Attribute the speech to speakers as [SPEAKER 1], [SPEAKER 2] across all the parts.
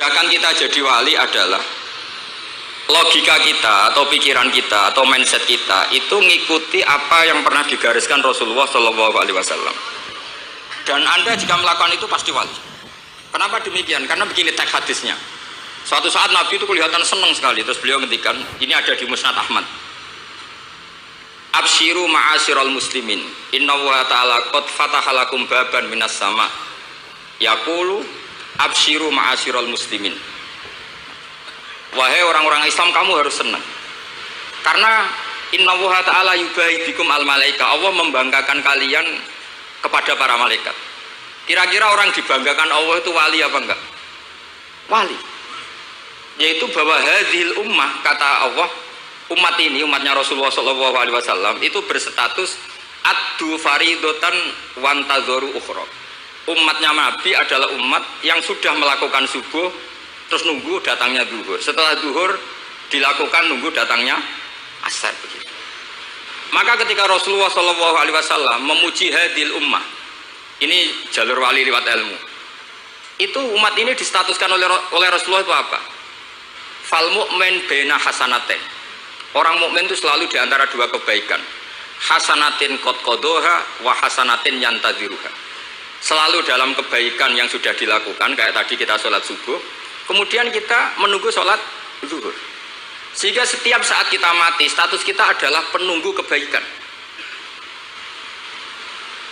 [SPEAKER 1] Bahkan kita jadi wali adalah logika kita atau pikiran kita atau mindset kita itu ngikuti apa yang pernah digariskan Rasulullah Shallallahu Alaihi Wasallam. Dan Anda jika melakukan itu pasti wali. Kenapa demikian? Karena begini teks hadisnya. Suatu saat Nabi itu kelihatan senang sekali, terus beliau ngendikan, ini ada di Musnad Ahmad. Absyiru ma'asyiral muslimin, innallaha ta'ala qad fatahalakum baban minas sama. Yaqulu absyiru ma'asyiral muslimin. Wahai orang-orang Islam, kamu harus senang. Karena innallaha ta'ala yubahi bikum al malaika. Allah membanggakan kalian kepada para malaikat. Kira-kira orang dibanggakan Allah itu wali apa enggak? Wali. Yaitu bahwa hadhil ummah, kata Allah, umat ini, umatnya Rasulullah SAW itu berstatus addu faridotan wantazoru ukhra. Umatnya Nabi adalah umat yang sudah melakukan subuh terus nunggu datangnya zuhur. Setelah zuhur dilakukan nunggu datangnya asar begitu. Maka ketika Rasulullah SAW memuji hadhil ummah, ini jalur wali lewat ilmu, itu umat ini distatuskan oleh Rasulullah itu apa? Fal mu'min baina hasanatin. Orang mukmin itu selalu di antara dua kebaikan. Hasanatin qad qadaha wa hasanatin yantadziruha. Selalu dalam kebaikan yang sudah dilakukan, kayak tadi kita sholat subuh, kemudian kita menunggu sholat zuhur. Sehingga setiap saat kita mati, status kita adalah penunggu kebaikan.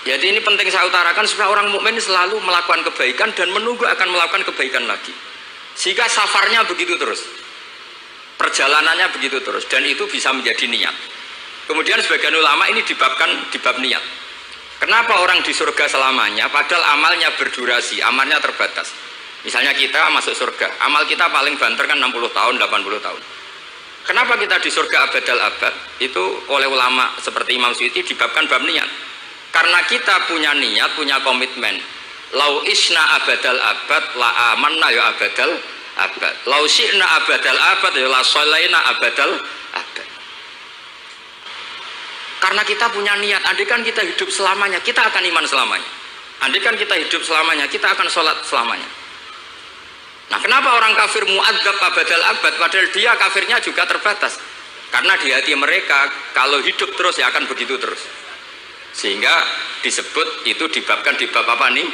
[SPEAKER 1] Jadi ini penting saya utarakan supaya orang mukmin selalu melakukan kebaikan dan menunggu akan melakukan kebaikan lagi. Sehingga safarnya begitu terus. Perjalanannya begitu terus, dan itu bisa menjadi niat. Kemudian sebagian ulama ini dibabkan di bab niat. Kenapa orang di surga selamanya padahal amalnya berdurasi, amalnya terbatas. Misalnya kita masuk surga, amal kita paling banter kan 60 tahun, 80 tahun. Kenapa kita di surga abadal abad? Itu oleh ulama seperti Imam Suyuti dibabkan bab niat. Karena kita punya niat, punya komitmen. Lau isna abadal abad la amanna ya abadal abad. Lau syi'na abadal abad ya la sholaina abadal abad. Karena kita punya niat, andaikan kita hidup selamanya, kita akan iman selamanya. Andaikan kita hidup selamanya, kita akan sholat selamanya. Nah, kenapa orang kafir mu'adzab abadal abad padahal dia kafirnya juga terbatas? Karena di hati mereka kalau hidup terus ya akan begitu terus. Sehingga disebut itu dibabkan di bab apa nih?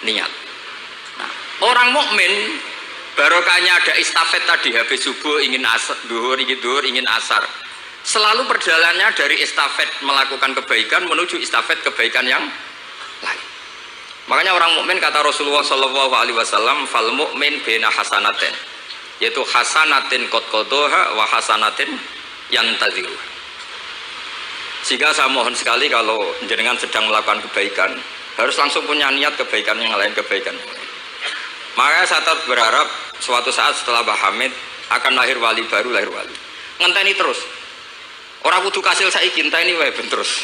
[SPEAKER 1] Niat. Nah, orang mukmin barokahnya ada istafet tadi, habis subuh ingin asar, duhur ingin asar. Selalu perjalanannya dari estafet melakukan kebaikan menuju estafet kebaikan yang lain. Makanya orang mukmin kata Rasulullah Shallallahu Alaihi Wasallam, fal mukmin bena hasanatin, yaitu hasanatin qad qadaha wa hasanatin yantadziru. Sehingga saya mohon sekali kalau jenengan sedang melakukan kebaikan harus langsung punya niat kebaikan yang lain, kebaikan. Makanya saya tetap berharap suatu saat setelah Mbah Hamid akan lahir wali baru, lahir wali. Ngenteni terus. Orang kudu kasil saiki ngenteni wae ben terus.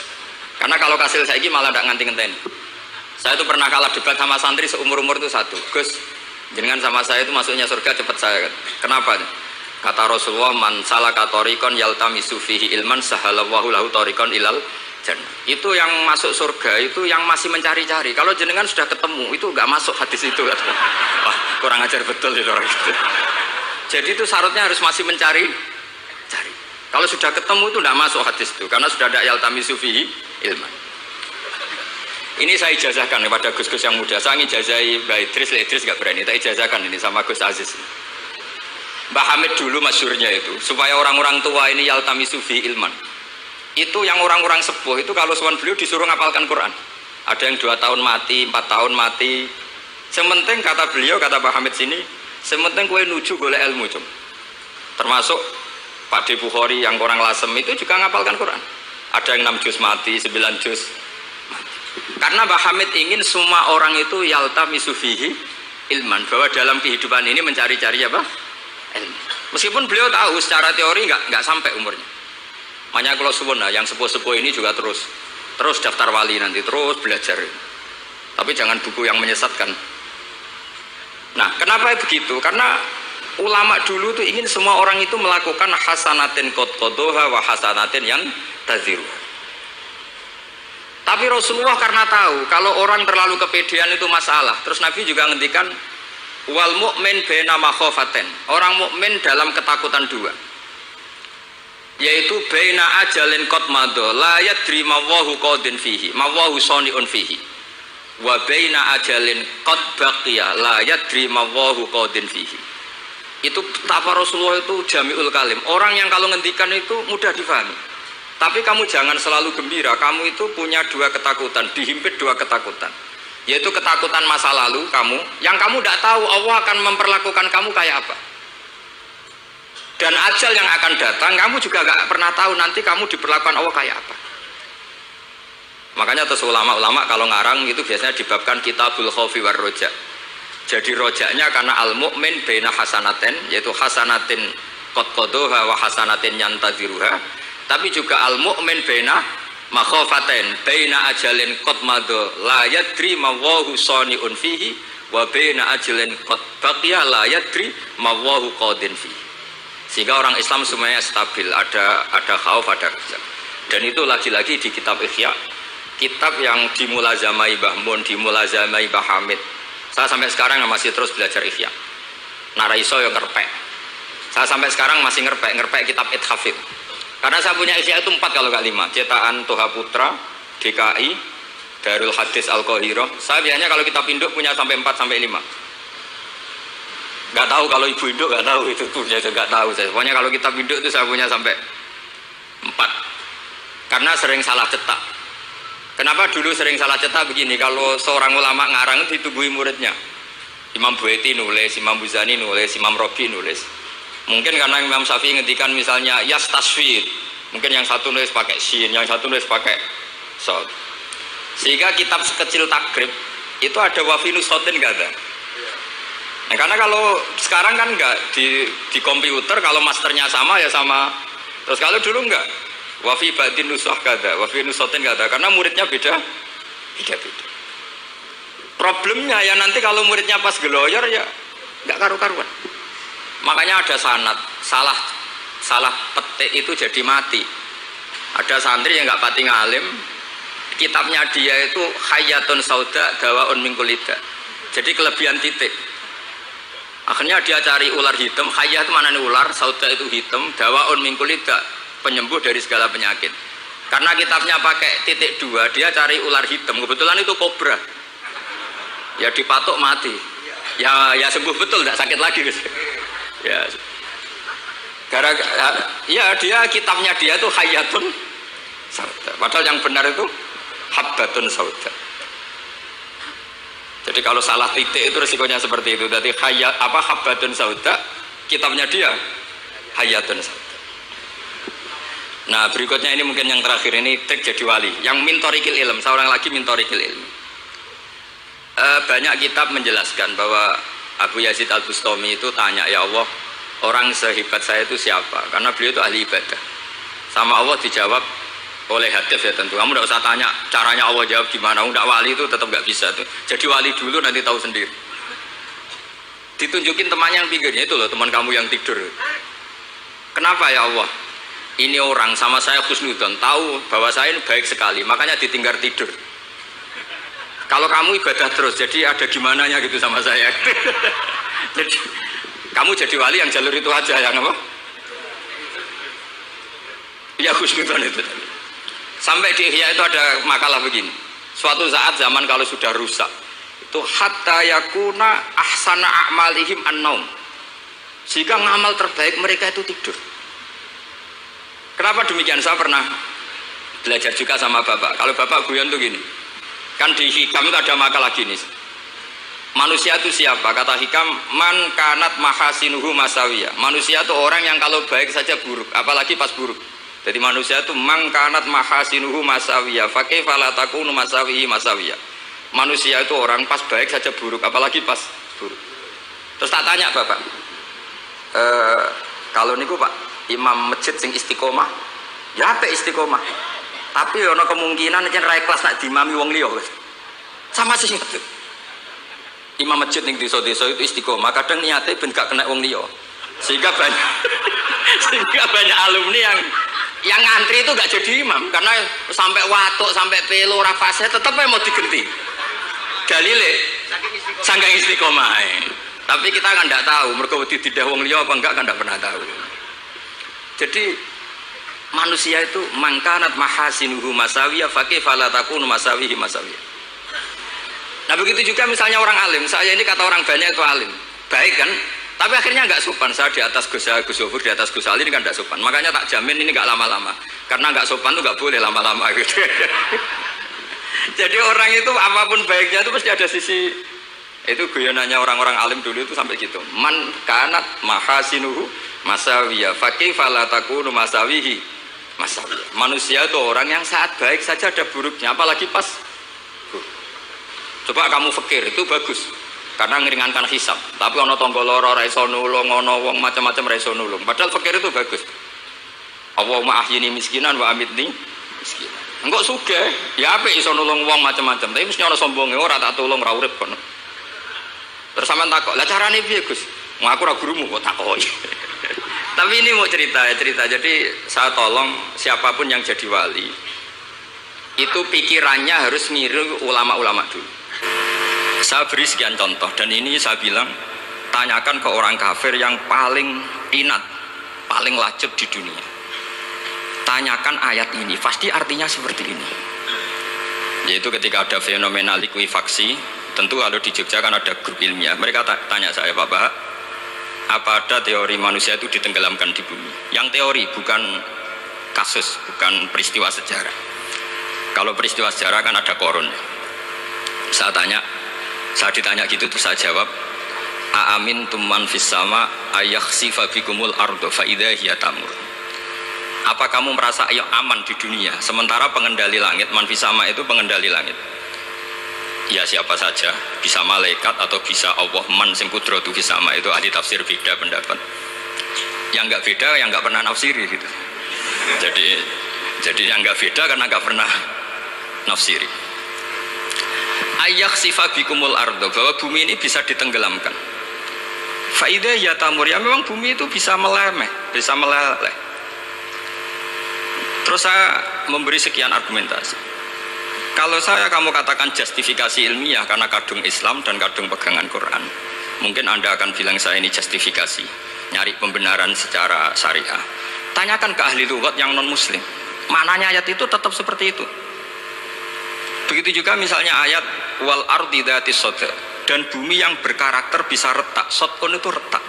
[SPEAKER 1] Karena kalau kasil saiki malah ndak nganti ngenteni. Saya itu pernah kalah debat sama santri seumur-umur itu satu. Gus, jenengan sama saya itu masuknya surga cepat saya kan. Kenapa? Kata Rasulullah, man salaka thariqan yaltamisu fihi ilman sahalallahu lahu thariqan ilal jannah. Itu yang masuk surga itu yang masih mencari-cari. Kalau jenengan sudah ketemu itu enggak masuk hadis itu. Wah, kurang ajar betul itu orang itu. Jadi itu syaratnya harus masih mencari. Kalau sudah ketemu itu tidak masuk hadis itu, karena sudah ada yaltamisu fihi ilman. Ini saya ijazahkan kepada Gus-Gus yang muda. Saya ngijazahi Mbak Idris nggak berani. Tak ijazahkan ini sama Gus Aziz. Mbah Hamid dulu masyhurnya itu, supaya orang-orang tua ini yaltamisu fihi ilman. Itu yang orang-orang sepuh itu kalau sowan beliau disuruh ngapalkan Quran. Ada yang 2 tahun mati, 4 tahun mati. Sementing kata beliau, kata Mbah Hamid sini, sementing kue nuju golek ilmu cum. Termasuk Pak De Bukhari yang orang Lasem itu juga ngapalkan Quran. Ada yang 6 juz mati, 9 juz mati. Karena Mbah Hamid ingin semua orang itu yaltamisu fihi ilman, bahwa dalam kehidupan ini mencari-cari apa? Ilmu. Meskipun beliau tahu secara teori nggak sampai umurnya. Makanya kalau suwun yang sepuh-sepuh ini juga terus daftar wali nanti, terus belajar. Tapi jangan buku yang menyesatkan. Nah, kenapa begitu? Karena ulama dulu tuh ingin semua orang itu melakukan hasanatin qad qadaha wa hasanatin yang tadziru. Tapi Rasulullah karena tahu kalau orang terlalu kepedean itu masalah. Terus Nabi juga ngendikan Wal mukmin baina makhafaten. Orang mukmin dalam ketakutan dua. Yaitu baina ajalin qad madha la yadri ma Allahu qadin fihi, ma Allahu sani'un fihi. Wa baina ajalin qad baqiya la yadri ma Allahu qadin fihi. Itu betapa Rasulullah itu jami'ul kalim. Orang yang kalau ngendikan itu mudah difahami. Tapi kamu jangan selalu gembira. Kamu itu punya dua ketakutan, dihimpit dua ketakutan. Yaitu ketakutan masa lalu kamu, yang kamu tidak tahu Allah akan memperlakukan kamu kayak apa. Dan ajal yang akan datang, kamu juga gak pernah tahu nanti kamu diperlakukan Allah kayak apa. Makanya terus ulama-ulama kalau ngarang itu biasanya dibabkan kitabul khaufi war roja. Jadi rojaknya karena al-mu'min baina hasanaten, yaitu hasanatin qad qadaha wa hasanatin yantaziruha. Tapi juga al-mu'min baina makhafaten, baina ajalin qad madha la yadri ma Allahu sani'un fihi wa baina ajalin qad baqiya la yadri ma Allahu qadin fihi. Sehingga orang Islam semuanya stabil, ada khauf, ada kerja. Dan itu lagi-lagi di kitab Ihya, kitab yang dimulazamai Mbah Mun, dimulazamai Mbah Hamid. Saya sampai sekarang masih terus belajar Ihya. Naraiso yang ngerpek. Saya sampai sekarang masih ngerpek kitab Ithafid. Karena saya punya Ihya itu 4 kalau nggak 5. Cetakan Toha Putra, DKI, Darul Hadis Al-Qahirah. Saya biasanya kalau kitab induk punya sampai 4 sampai 5. Nggak tahu kalau ibu induk nggak tahu itu punya, nggak tahu saya. Pokoknya kalau kitab induk itu saya punya sampai 4. Karena sering salah cetak. Kenapa dulu sering salah cetak begini? Kalau seorang ulama ngarang ditubuhi muridnya. Imam Buaiti nulis, Imam Buzani nulis, Imam Robi nulis. Mungkin karena Imam Syafi'i ngendikan misalnya yas tasfid. Mungkin yang satu nulis pakai shin, yang satu nulis pakai sod. Sehingga kitab sekecil takrib itu ada wafinus sotin nggak ada. Nah, karena kalau sekarang kan enggak di komputer kalau masternya sama ya sama. Terus kalau dulu enggak. Wafi batin nusah kada, wafi nusotin kada, karena muridnya beda. Problemnya ya nanti kalau muridnya pas geloyor ya enggak karu-karuan. Makanya ada sanad, salah petik itu jadi mati. Ada santri yang enggak pati ngalim, kitabnya dia itu Hayatun Sauda Dawaun min Kulida. Jadi kelebihan titik. Akhirnya dia cari ular hitam, hayah itu mana nih ular, sauda itu hitam, dawaun min kulida, penyembuh dari segala penyakit. Karena kitabnya pakai titik 2, dia cari ular hitam, kebetulan itu kobra. Ya dipatok mati. Ya sembuh betul, tidak sakit lagi. Ya. Ya dia kitabnya dia itu hayatun sauda. Padahal yang benar itu habbatun sauda. Jadi kalau salah titik itu resikonya seperti itu. Jadi habbatun sauda, kitabnya dia hayatun sauda. Nah berikutnya ini mungkin yang terakhir, ini trik jadi wali. Yang mintorikil ilm, seorang lagi mintorikil ilm. Banyak kitab menjelaskan bahwa Abu Yazid Al-Bustami itu tanya, ya Allah, orang sehebat saya itu siapa? Karena beliau itu ahli ibadah. Sama Allah dijawab oleh hadis ya tentu. Kamu tidak usah tanya caranya Allah jawab gimana. Udah wali itu tetap nggak bisa tuh. Jadi wali dulu nanti tahu sendiri. Ditunjukin temannya yang pinggirnya itu loh, teman kamu yang tidur. Kenapa ya Allah? Ini orang sama saya khusnudon, tahu bahwa saya ini baik sekali, makanya ditinggal tidur. Kalau kamu ibadah terus, jadi ada gimananya gitu sama saya. Jadi kamu jadi wali yang jalur itu aja, yang apa? Ya khusnudon itu. Sampai di Ihya itu ada makalah begini. Suatu saat zaman kalau sudah rusak, itu hatta yakuna ahsana a'malihim an-naum. Jika ngamal terbaik mereka itu tidur. Kenapa demikian? Saya pernah belajar juga sama bapak. Kalau bapak guyon tuh gini. Kan di Hikam itu ada makalah gini. Manusia itu siapa? Kata Hikam, man kanat mahasinuhu masawiyah. Manusia itu orang yang kalau baik saja buruk, apalagi pas buruk. Jadi manusia itu mangkanat mahasinuhu masawiyah, fakaifa la takunu masawihi masawiyah. Manusia itu orang pas baik saja buruk, apalagi pas buruk. Terus tak tanya bapak, kalau niku pak imam masjid sing istiqomah, ya apa istiqomah? Tapi ono kemungkinan aja rai kelas nak dimami wong liya. Sama sih itu. Imam masjid ning desa-desa itu istiqomah, kadang niatnya ben gak kena wong liya. Sehingga banyak alumni yang ngantri itu gak jadi imam karena sampai watuk sampai pelo rafasnya tetap mau digenti dalile saking istiqomah. Tapi kita kan tidak tahu, mereka tidak wong liya apa enggak kan tidak pernah tahu. Jadi manusia itu mangkanat mahasinuhu masawiyah fakih fala takunu masawihi masawiyah. Nah begitu juga misalnya orang alim, saya ini kata orang banyak itu alim, baik kan? Tapi akhirnya nggak sopan, saya di atas Gus Yofur, di atas Gus Ali ini kan nggak sopan. Makanya tak jamin ini nggak lama-lama, karena nggak sopan tuh nggak boleh lama-lama gitu. Jadi orang itu apapun baiknya itu pasti ada sisi. Itu guyonannya orang-orang alim dulu itu sampai gitu. Man kanat mahasinuhu masawiyah fakih fala takunu masawihi masawiyah. Manusia itu orang yang saat baik saja ada buruknya, apalagi pas. Coba kamu fikir itu bagus. Karena ngeringankan hisab, tapi ono tangga lara ora iso nulung, ono wong macam-macam ora iso nulung. Padahal fikir itu bagus. Allahumma ahyini miskinan wa amitni miskinan. Engko sugih, ya apik iso nulung wong macam-macam, tapi mesti ono sombonge ora tak tulung ora urip kono. Terus sampean takok, "Lah carane piye, Gus?" Ngaku ora gurumu kok takoki. Tapi ini mau cerita. Jadi saya tolong siapapun yang jadi wali itu pikirannya harus niru ulama-ulama dulu. Saya beri sekian contoh dan ini saya bilang tanyakan ke orang kafir yang paling inat, paling lacut di dunia. Tanyakan ayat ini, pasti artinya seperti ini. Yaitu ketika ada fenomena likuifaksi, tentu kalau di Jogja kan ada grup ilmiah. Mereka tanya saya, Pak Bahak, apa ada teori manusia itu ditenggelamkan di bumi? Yang teori, bukan kasus, bukan peristiwa sejarah. Kalau peristiwa sejarah kan ada korun. Saya ditanya gitu terus saya jawab, aamin tuman fis sama ayakhsifa bikumul ardo fa idza hiya tamur. Apa kamu merasa aman di dunia sementara pengendali langit, man fis sama itu pengendali langit. Ya siapa saja, bisa malaikat atau bisa Allah, man sing kudratu fis sama itu ahli tafsir beda pendapat. Yang enggak beda yang enggak pernah nafsiri gitu. Jadi yang enggak beda karena enggak pernah nafsiri. Ayakhsifa bikumul ardo, bahwa bumi ini bisa ditenggelamkan. Faidah ya tamur, ya memang bumi itu bisa meleleh. Terus saya memberi sekian argumentasi. Kalau kamu katakan justifikasi ilmiah karena kadung Islam dan kadung pegangan Quran, mungkin Anda akan bilang saya ini justifikasi, nyari pembenaran secara syariah. Tanyakan ke ahli lughat yang non muslim, maknanya ayat itu tetap seperti itu. Begitu juga misalnya ayat wal ardi dzatis sodr, dan bumi yang berkarakter bisa retak. Sodkon itu retak.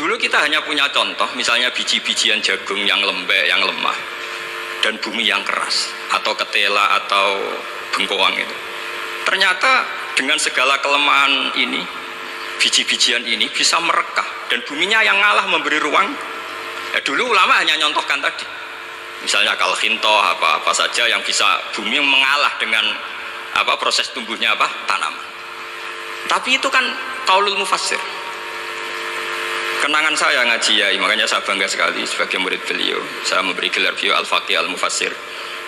[SPEAKER 1] Dulu kita hanya punya contoh, misalnya biji-bijian jagung yang lembek, yang lemah, dan bumi yang keras, atau ketela atau bengkoang itu. Ternyata dengan segala kelemahan ini, biji-bijian ini bisa merekah, dan buminya yang ngalah memberi ruang. Ya, dulu ulama hanya nyontohkan tadi. Misalnya kalkhinto apa saja yang bisa bumi mengalah dengan proses tumbuhnya tanaman. Tapi itu kan qaulul mufassir. Kenangan saya ngaji Yai, makanya saya bangga sekali sebagai murid beliau. Saya memberi gelar beliau al-faqih al-mufassir.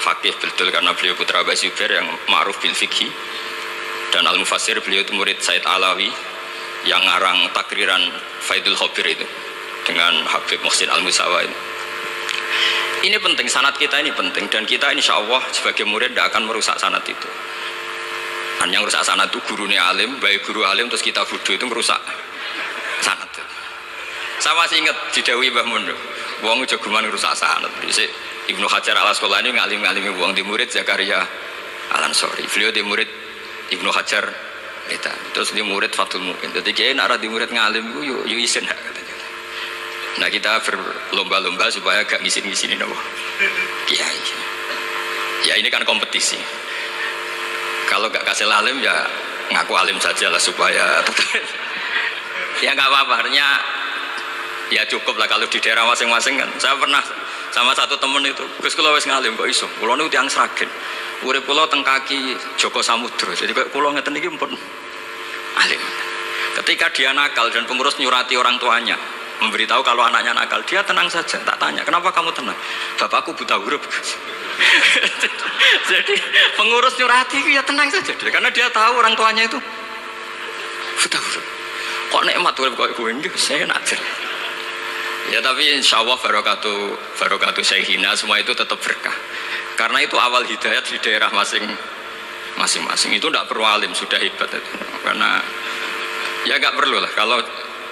[SPEAKER 1] Faqih betul karena beliau putra Abu Zubair yang ma'ruf bil fiqhi, dan al-mufassir beliau itu murid Said Alawi yang ngarang takriran Faidul Khabir itu dengan Habib Muhsin Al-Musawa itu. Ini penting, sanad kita ini penting, dan kita insya Allah sebagai murid tidak akan merusak sanad itu. Dan yang merusak sanad itu gurunya alim, baik guru alim terus kita bodoh itu merusak sanad itu. Saya masih ingat didawi Mbah Mun, wong jagoan merusak sanad. Ibnu Hajar al-Asqalani ngalim-ngalimi wong di murid Zakaria Al-Ansori. Beliau di murid Ibnu Hajar itu. Terus di murid Fathul Mu'in. Jadi kiai nak di murid ngalim itu yo isen katanya. Nah kita berlomba-lomba supaya gak ngisin-ngisinin apa kiai. Ya ini kan kompetisi. Kalau gak kasih alim ya ngaku alim saja lah supaya ya gak apa-apa. Artinya ya cukup lah kalau di daerah masing-masing kan. Saya pernah sama satu temen itu, Gus kula wis ngalim kok iso. Kula niku tiyang Sragen. Urip kula teng kaki Joko Samudra. Jadi kok kula ngeten iki pun alim. Ketika dia nakal dan pengurus nyurati orang tuanya memberitahu kalau anaknya nakal, dia tenang saja. Tak tanya, kenapa kamu tenang? Bapakku buta huruf. Jadi pengurus nyurati ya tenang saja dia, karena dia tahu orang tuanya itu buta huruf. Kok nikmat urip kok kowe iki saya najar. Ya tapi insya Allah barokatuh Syekhina semua itu tetap berkah. Karena itu awal hidayat di daerah masing-masing itu tidak perlu alim, sudah hebat itu. Karena Ya nggak perlu lah,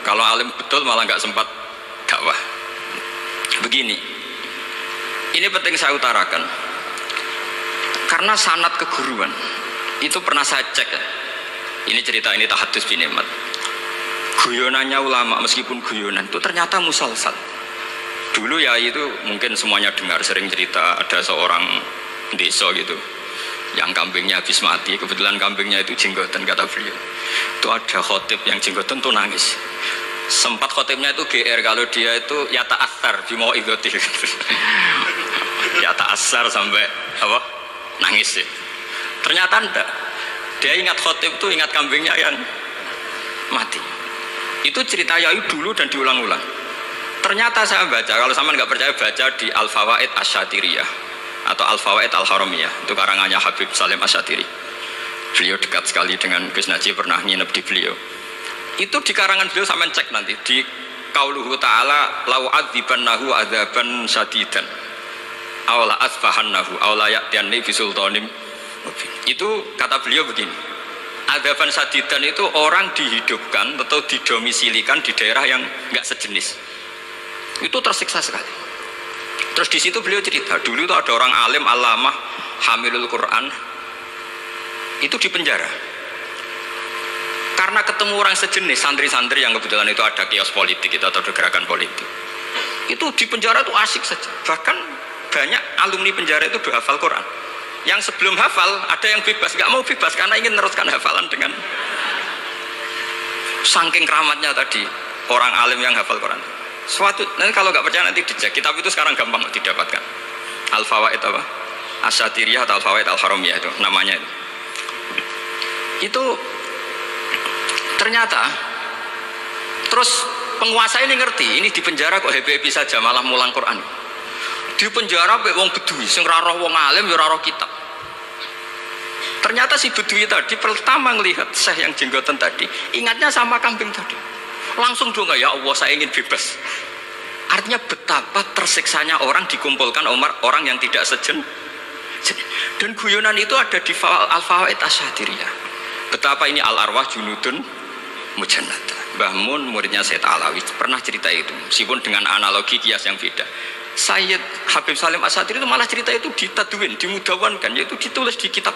[SPEAKER 1] kalau alim betul malah nggak sempat dakwah. Begini, ini penting saya utarakan, karena sanad keguruan itu pernah saya cek ya. Ini cerita ini tahadus bin Ahmad. Guyonannya ulama meskipun guyonan itu ternyata musalsal. Dulu ya itu mungkin semuanya dengar sering cerita ada seorang desa gitu yang kambingnya habis mati, kebetulan kambingnya itu jenggotan kata beliau. Itu ada khotib yang jenggotan tuh nangis. Sempat khotibnya itu GR kalau dia itu ya ta'assar bimo idhotil. Ya ta'assar sampai apa? Nangis sih. Ternyata enggak. Dia ingat khotib tuh ingat kambingnya yang mati. Itu cerita Yai dulu dan diulang-ulang. Ternyata saya baca, kalau sama nggak percaya baca di Al-Fawaid Asyatiriyah atau Al-Fawaid Al-Haramiyah, itu karangannya Habib Salim Asyatiri. Beliau dekat sekali dengan Gus Najib, pernah nginep di beliau. Itu di karangan beliau sampai cek nanti di qauluhu ta'ala lau adzibannahu adzaban syadidan aw la asfahannahu aw la ya'tiyanni bi sultanim. Itu kata beliau begini, adzaban syadidan itu orang dihidupkan atau didomisilikan di daerah yang enggak sejenis. Itu tersiksa sekali. Terus di situ beliau cerita, dulu itu ada orang alim alamah hamilul Quran itu di penjara karena ketemu orang sejenis santri-santri yang kebetulan itu ada kios politik itu atau gerakan politik. Itu di penjara itu asik saja. Bahkan banyak alumni penjara itu udah hafal Quran. Yang sebelum hafal ada yang bebas, nggak mau bebas karena ingin meneruskan hafalan dengan saking keramatnya tadi orang alim yang hafal Quran. Suatu, nanti kalau nggak percaya nanti dicek. Kitab itu sekarang gampang didapatkan. Al-Fawaid apa? Asyatiriyah atau Al-Fawaid Al-Haramiyah itu namanya itu. Itu ternyata terus penguasa ini ngerti, ini di penjara kok happy-happy saja malah mulang Quran. Di penjara mek wong bedui sing ra roh wong alim ya ora roh kitab. Ternyata si bedui tadi pertama melihat syekh yang jenggotan tadi, ingatnya sama kambing tadi. Langsung dong ya Allah saya ingin bebas. Artinya betapa tersiksanya orang dikumpulkan orang yang tidak sejen. Dan guyonan itu ada di Al-Fawaid Asyatiriyah. Betapa ini al-arwah junudun mujannata. Mbah Mun muridnya Sayyid Alawi pernah cerita itu, meskipun dengan analogi kias yang beda. Sayyid Habib Salim Asyatiri itu malah cerita itu ditadwin, dimudawankan, yaitu ditulis di kitab.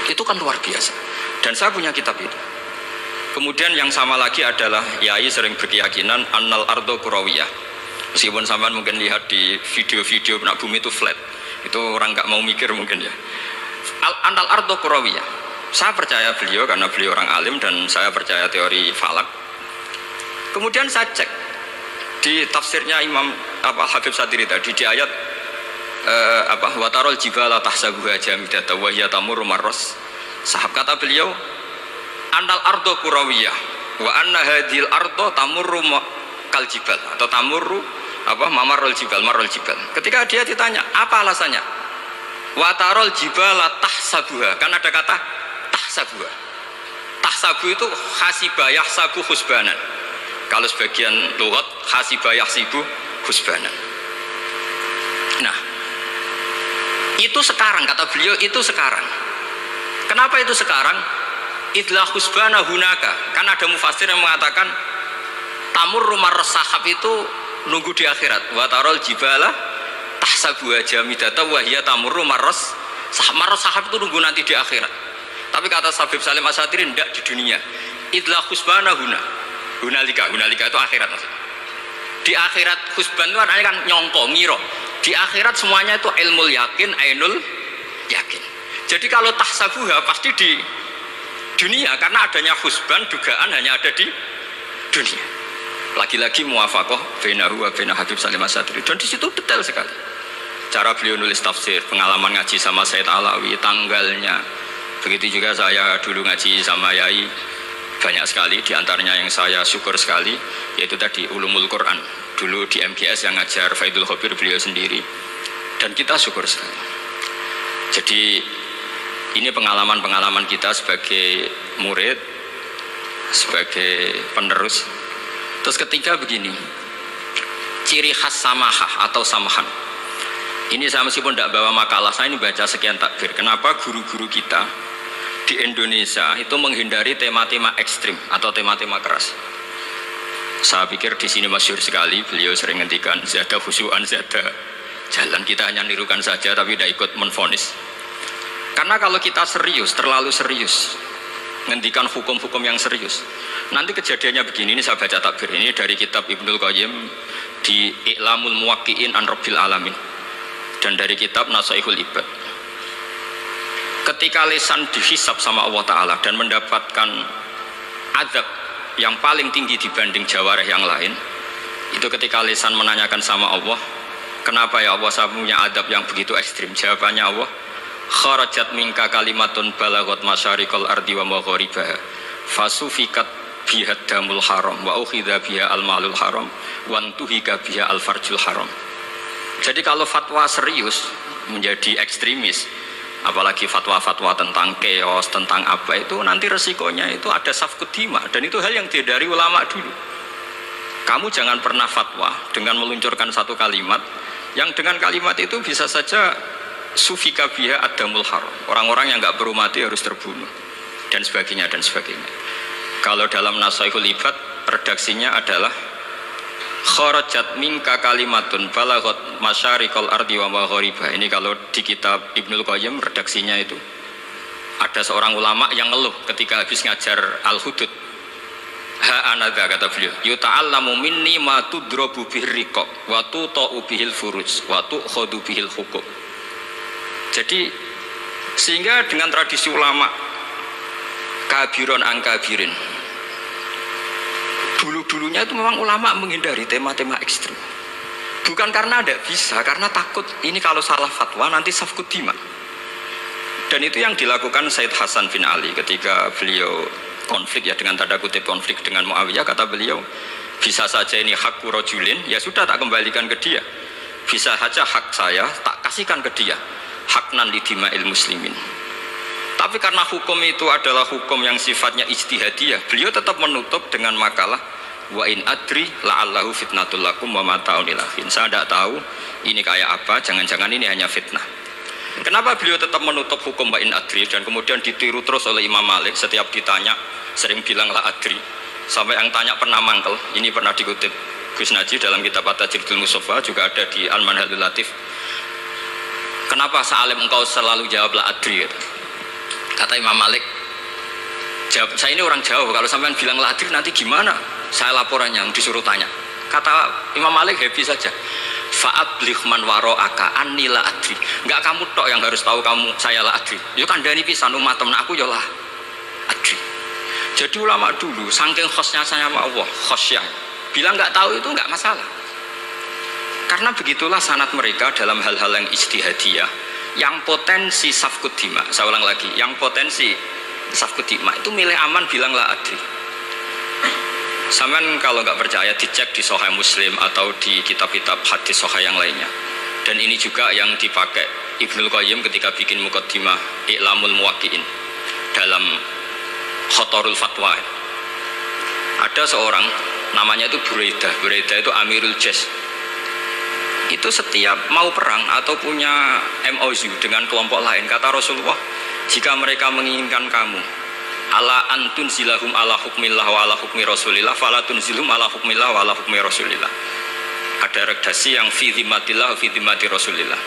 [SPEAKER 1] Itu kan luar biasa. Dan saya punya kitab itu. Kemudian yang sama lagi adalah Yai sering berkeyakinan annal ardo kurawiyah. Meskipun sampean mungkin lihat di video-video nak bumi itu flat, itu orang nggak mau mikir mungkin ya. Annal ardo kurawiyah. Saya percaya beliau karena beliau orang alim dan saya percaya teori falak. Kemudian saya cek di tafsirnya Imam Habib Satiri tadi di ayat watarol jibala tahsabuha jamidata wa hiya tamurru marras. Sahab kata beliau annal ardo kurawiyah wa anna hadhil ardo tamurru kal jibal atau tamurru mamarul jibal marul jibal. Ketika dia ditanya apa alasannya, watarol jibala tahsabuha, kan ada kata tahsabuha. Tahsabu itu hasibah yahsabu husbanan. Kalau sebagian lughat hasibah yahsibu husbanan. Nah, itu sekarang kata beliau, itu sekarang. Kenapa itu sekarang? Idlah husbana hunaka. Kan ada mufassir yang mengatakan tamur rumah sahab itu nunggu di akhirat. Wa tarol jibala tahsabu jamidata wa hiya tamurru marras sahab itu nunggu nanti di akhirat. Tapi kata Habib Salim Asyatiri tidak di dunia. Idlah husbana hunalika itu akhirat maksudnya. Di akhirat husban itu kan nyongko ngiro. Di akhirat semuanya itu ilmu yakin, ainul yakin. Jadi kalau tahsabuha pasti di dunia karena adanya husban dugaan hanya ada di dunia. Lagi-lagi muwafaqah bainahu wa bain Habib Salim Asyatiri. Dan di situ detail sekali. Cara beliau nulis tafsir, pengalaman ngaji sama Sayyid Alawi, tanggalnya. Begitu juga saya dulu ngaji sama Yai banyak sekali, diantaranya yang saya syukur sekali yaitu tadi Ulumul Quran. Dulu di MGS yang ngajar Faidul Khobir beliau sendiri. Dan kita syukur sekali. Jadi ini pengalaman-pengalaman kita sebagai murid, sebagai penerus. Terus ketiga begini, ciri khas samahah atau samahan. Ini saya meskipun tidak bawa makalah, saya ini baca sekian takbir. Kenapa guru-guru kita di Indonesia itu menghindari tema-tema ekstrim atau tema-tema keras. Saya pikir di sini masyhur sekali, beliau sering ngendikan zada khusyu'an zada. Jalan kita hanya nirukan saja tapi tidak ikut menvonis. Karena kalau kita serius, terlalu serius, ngendikan hukum-hukum yang serius, nanti kejadiannya begini. Ini saya baca takbir ini dari kitab Ibnul Qayyim di I'lamul Muwaqqi'in an Rabbil Alamin dan dari kitab Nasaihul Ibad. Ketika lisan dihisab sama Allah Ta'ala dan mendapatkan azab yang paling tinggi dibanding jawareh yang lain, itu ketika lisan menanyakan sama Allah, kenapa ya Allah saya punya adab yang begitu ekstrim? Jawabannya Allah, kharajat minka kalimatun balagot masyarikal ardi wa magharibaha fasufikat biha damul haram wa ukhidha biha al-malul haram wa antuhika biha al-farjul haram. Jadi kalau fatwa serius menjadi ekstremis, apalagi fatwa-fatwa tentang chaos, tentang apa itu, nanti resikonya itu ada safkut dima, dan itu hal yang dihindari ulama dulu. Kamu jangan pernah fatwa dengan meluncurkan satu kalimat yang dengan kalimat itu bisa saja sufika biha adamul haram, orang-orang yang nggak perlu mati harus terbunuh, dan sebagainya dan sebagainya. Kalau dalam Nasaihul Ibad redaksinya adalah kharajat minka kalimatun balagot masyarikal ardi wa maghariba. Ini kalau di kitab Ibnul Qayyim redaksinya itu ada seorang ulama yang ngeluh ketika habis ngajar Al-Hudud. Ha anadha, kata beliau, yuta'allamu minni ma tudrabu bihir riqab wa tuta'u bihil furuj wa tu'khadu bihil hukum. Jadi sehingga dengan tradisi ulama kabiron angkabirin, dulu-dulunya itu memang ulama menghindari tema-tema ekstrim. Bukan karena tidak bisa, karena takut ini kalau salah fatwa nanti safkut dima. Dan itu yang dilakukan Said Hasan bin Ali ketika beliau konflik, ya dengan tanda kutip konflik dengan Muawiyah. Kata beliau, bisa saja ini hak rajulin, ya sudah tak kembalikan ke dia. Bisa saja hak saya tak kasihkan ke dia, haknan li dima'il muslimin. Tapi karena hukum itu adalah hukum yang sifatnya ijtihadiyah, beliau tetap menutup dengan makalah wa in adri la'allahu fitnatul lakum wa mata'un ilahin. Saya tidak tahu ini kayak apa, jangan-jangan ini hanya fitnah. Kenapa beliau tetap menutup hukum wa in adri dan kemudian ditiru terus oleh Imam Malik? Setiap ditanya sering bilang la adri, sampai yang tanya pernah mangkel. Ini pernah dikutip Gus Najih dalam kitab At-Tajridul Mustafa, juga ada di Al-Manhalul Latif. Kenapa Salim engkau selalu jawab la adri? Kata Imam Malik, jawab, saya ini orang Jawa, kalau sampean bilang la adri nanti gimana? Saya laporannya disuruh tanya. Kata Imam Malik happy saja. Fa'ablih man waro'aka anni la adri. Enggak kamu tok yang harus tahu kamu saya la adri. Yo kandhani pisan umat temen aku yo la adri. Jadi ulama dulu saking khosnya saya sama Allah, khosyah, bilang enggak tahu itu enggak masalah. Karena begitulah sanad mereka dalam hal-hal yang ijtihadiyah, yang potensi safkut dima. Saya ulang lagi, yang potensi safkut dima itu milih aman bilang la adri. Sampean kalau nggak percaya dicek di Sahih Muslim atau di kitab-kitab hadis sahih yang lainnya. Dan ini juga yang dipakai Ibnul Qayyim ketika bikin Muqaddimah I'lamul Muwaqqi'in dalam Khotorul Fatwa. Ada seorang namanya itu Buraidah. Buraidah itu Amirul Jais. Itu setiap mau perang atau punya MOU dengan kelompok lain, kata Rasulullah, jika mereka menginginkan kamu ala antun zilahum ala hukmillah wa ala hukmi rasulillah falatun zilhum ala hukmillah wa ala hukmi rasulillah. Ada redaksi yang fi dhimmatillah fi dhimmati rasulillah,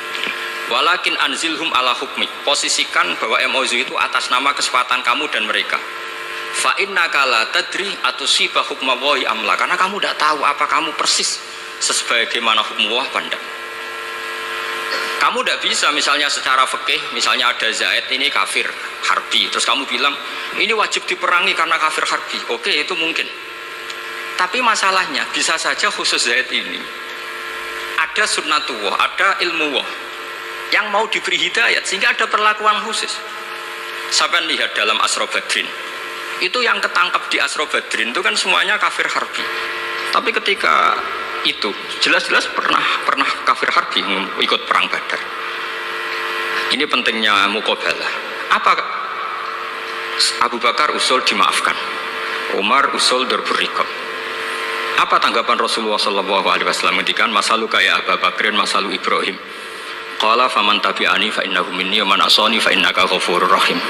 [SPEAKER 1] walakin anzilhum ala hukmi, posisikan bahwa MOU itu atas nama kesepakatan kamu dan mereka. Fa innaka la tadri atusiba hukmallahi amla, karena kamu tidak tahu apa kamu persis sebagaimana hukum Allah pada. Kamu tidak bisa misalnya secara fikih, misalnya ada Zaid ini kafir harbi, terus kamu bilang ini wajib diperangi karena kafir harbi. Oke, itu mungkin. Tapi masalahnya bisa saja khusus Zaid ini ada sunnatullah, ada ilmuwah yang mau diberi hidayat sehingga ada perlakuan khusus. Sampai lihat dalam Asra Badrin, itu yang ketangkap di Asra Badrin itu kan semuanya kafir harbi. Tapi ketika itu jelas-jelas pernah kafir harbi ikut perang Badar. Ini pentingnya muqabalah. Apa Abu Bakar usul dimaafkan, Umar usul darbur riqab. Apa tanggapan Rasulullah SAW ketika masalu kaya Abu Bakrin masalu Ibrahim? Qala faman tabi'ani fa innahu minni wa man asani fa innaka ghafurur rahim.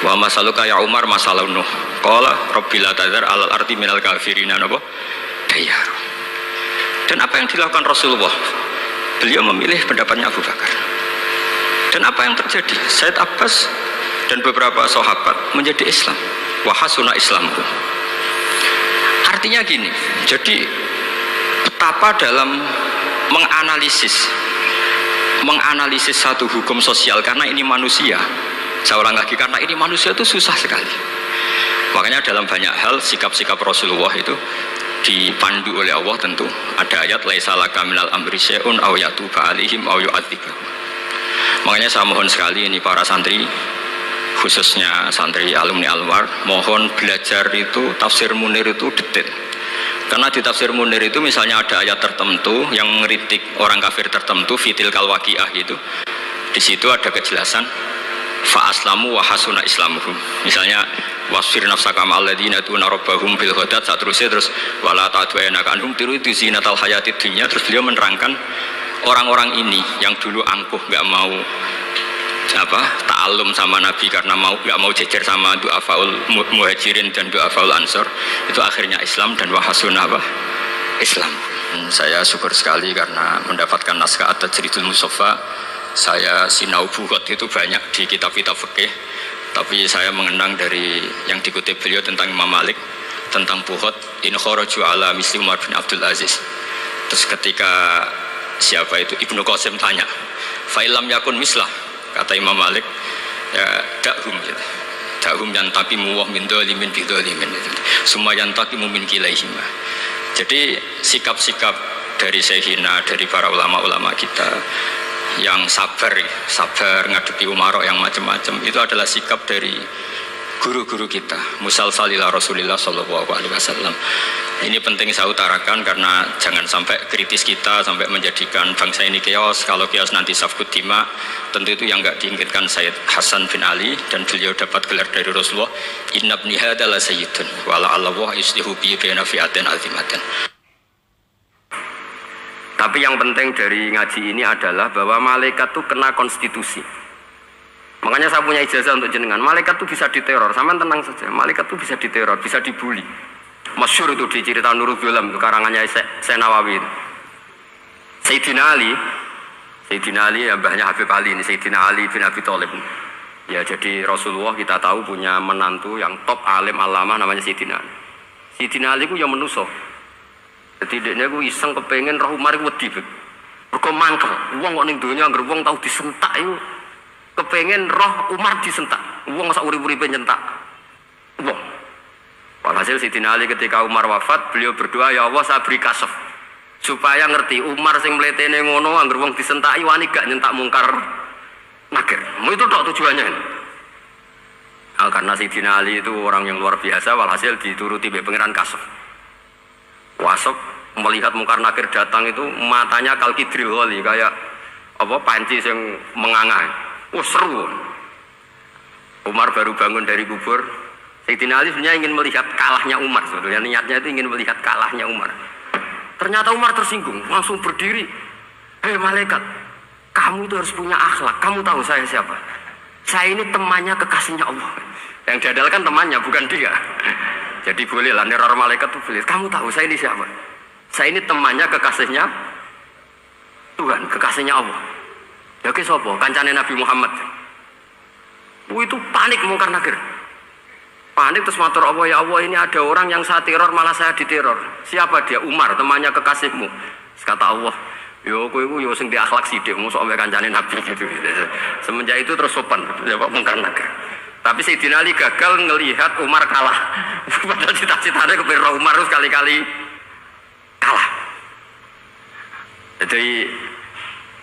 [SPEAKER 1] Wa masaluka ya Umar masalah Nuh. Qala rabbil tadzar alal ardi minal kafirina napa? Dayar. Dan apa yang dilakukan Rasulullah? Beliau memilih pendapatnya Abu Bakar. Dan apa yang terjadi? Said Abbas dan beberapa sahabat menjadi Islam. Wa hasuna islamuhum. Artinya gini, jadi betapa dalam menganalisis satu hukum sosial, karena ini manusia. Saya ulang lagi, karena ini manusia itu susah sekali. Makanya dalam banyak hal sikap-sikap Rasulullah itu dipandu oleh Allah. Tentu ada ayat laisa laka minal amri syai'un aw yatuba alaihim aw yu'adzibahum. Makanya saya mohon sekali ini para santri, khususnya santri alumni Alwar, mohon belajar itu tafsir Munir itu detail. Karena di tafsir Munir itu misalnya ada ayat tertentu yang ngeritik orang kafir tertentu, fitil kalwakiah gitu. Di situ ada kejelasan fa aslamu wa hasuna islamuhum. Misalnya wasfir nafsaka ma'al ladzina tuna rabbahum bil ghadat, saterusnya terus wala ta'du'ana kanhum turidu zinatal hayatid dunya. Terus beliau menerangkan orang-orang ini yang dulu angkuh nggak mau ta'alum sama Nabi karena nggak mau jejer sama du'afaul muhajirin dan du'afaul ansor, itu akhirnya Islam dan wahasuna Islam. Saya syukur sekali karena mendapatkan naskah at-Tajridul Mushaffa. Saya sinau buhot itu banyak di kitab-kitab fikih, tapi saya mengenang dari yang dikutip beliau tentang Imam Malik, tentang buhot in kharaju ala misli Umar bin Abdul Aziz. Terus ketika siapa itu Ibnu Qasim tanya fa'ilam yakun mislah, kata Imam Malik ya dakhum gitu. Dakhum yantaqimu wa min dzalimin bi dzalimin gitu. Summa yantaqimu min kilaihima. Jadi sikap-sikap dari Syekhina, dari para ulama-ulama kita yang sabar ngadepi umarok yang macam-macam, itu adalah sikap dari guru-guru kita musalsalila Rasulullah sallallahu alaihi wasallam. Ini penting saya utarakan karena jangan sampai kritis kita sampai menjadikan bangsa ini chaos. Kalau chaos nanti safkut dima, tentu itu yang enggak diinginkan Sayyid Hasan bin Ali, dan beliau dapat gelar dari Rasulullah, inna ibni hadza la sayyidun wa la Allah yuslihu bi baina fi'atin azimatin. Tapi yang penting dari ngaji ini adalah bahwa malaikat itu kena konstitusi. Makanya saya punya ijazah untuk jenengan. Malaikat itu bisa diteror, sama tenang saja. Malaikat itu bisa diteror, bisa dibully. Masyhur itu di cerita Nurul Ghulam, karangannya Syekh Nawawi. Sayyidina Ali ya mbahnya Habib Ali ini, Sayyidina Ali bin Abi Thalib. Ya jadi Rasulullah kita tahu punya menantu yang top alim alamah namanya Sayyidina Ali. Sayyidina Ali itu yang menuso. Jadi dia ku iseng kepengen roh Umar wedi. Mergo mangkel. Wong kok ning donya anggere wong tau disentak iku kepengen roh Umar disentak. Wong sak urip-uripe nyentak. Wong. Walhasil Sayyidina Ali ketika Umar wafat, beliau berdoa, ya Allah saya beri kasaf supaya ngerti Umar sing mletene ngono anggere wong disentaki wani gak nyentak mungkar nakir. Itu tok tujuannya. Nah, karena Sayyidina Ali itu orang yang luar biasa, walhasil dituruti be pangeran kasaf. Wasop melihat mungkar nakir datang itu matanya kalkidril wali, kayak apa panci yang menganga. Seru. Umar baru bangun dari kubur. Sayyidina Ali sebenarnya ingin melihat kalahnya Umar, sebetulnya niatnya itu ingin melihat kalahnya Umar. Ternyata Umar tersinggung, langsung berdiri. Hei malaikat, kamu itu harus punya akhlak. Kamu tahu saya siapa? Saya ini temannya kekasihnya Allah. Yang jadal kan temannya, bukan dia. Jadi boleh lah neror malaikat tuh boleh. Kamu tahu saya ini siapa? Saya ini temannya kekasihnya Tuhan, kekasihnya Allah. Ya ke sopo? Kancane Nabi Muhammad. Itu panik mungkar nakir. Panik terus matur Allah, ya Allah ini ada orang yang saya teror malah saya diteror. Siapa dia? Umar, temannya kekasihmu. Kata Allah, yo kowe iku yo sing diakhlak sithik mosok ambek kancane Nabi gitu. Semenjak itu terus sopan, jawab mungkar nakir. Tapi Sayyidina Ali gagal ngelihat Umar kalah. Padahal cita-citanya kepira Umar harus kali-kali kalah. Jadi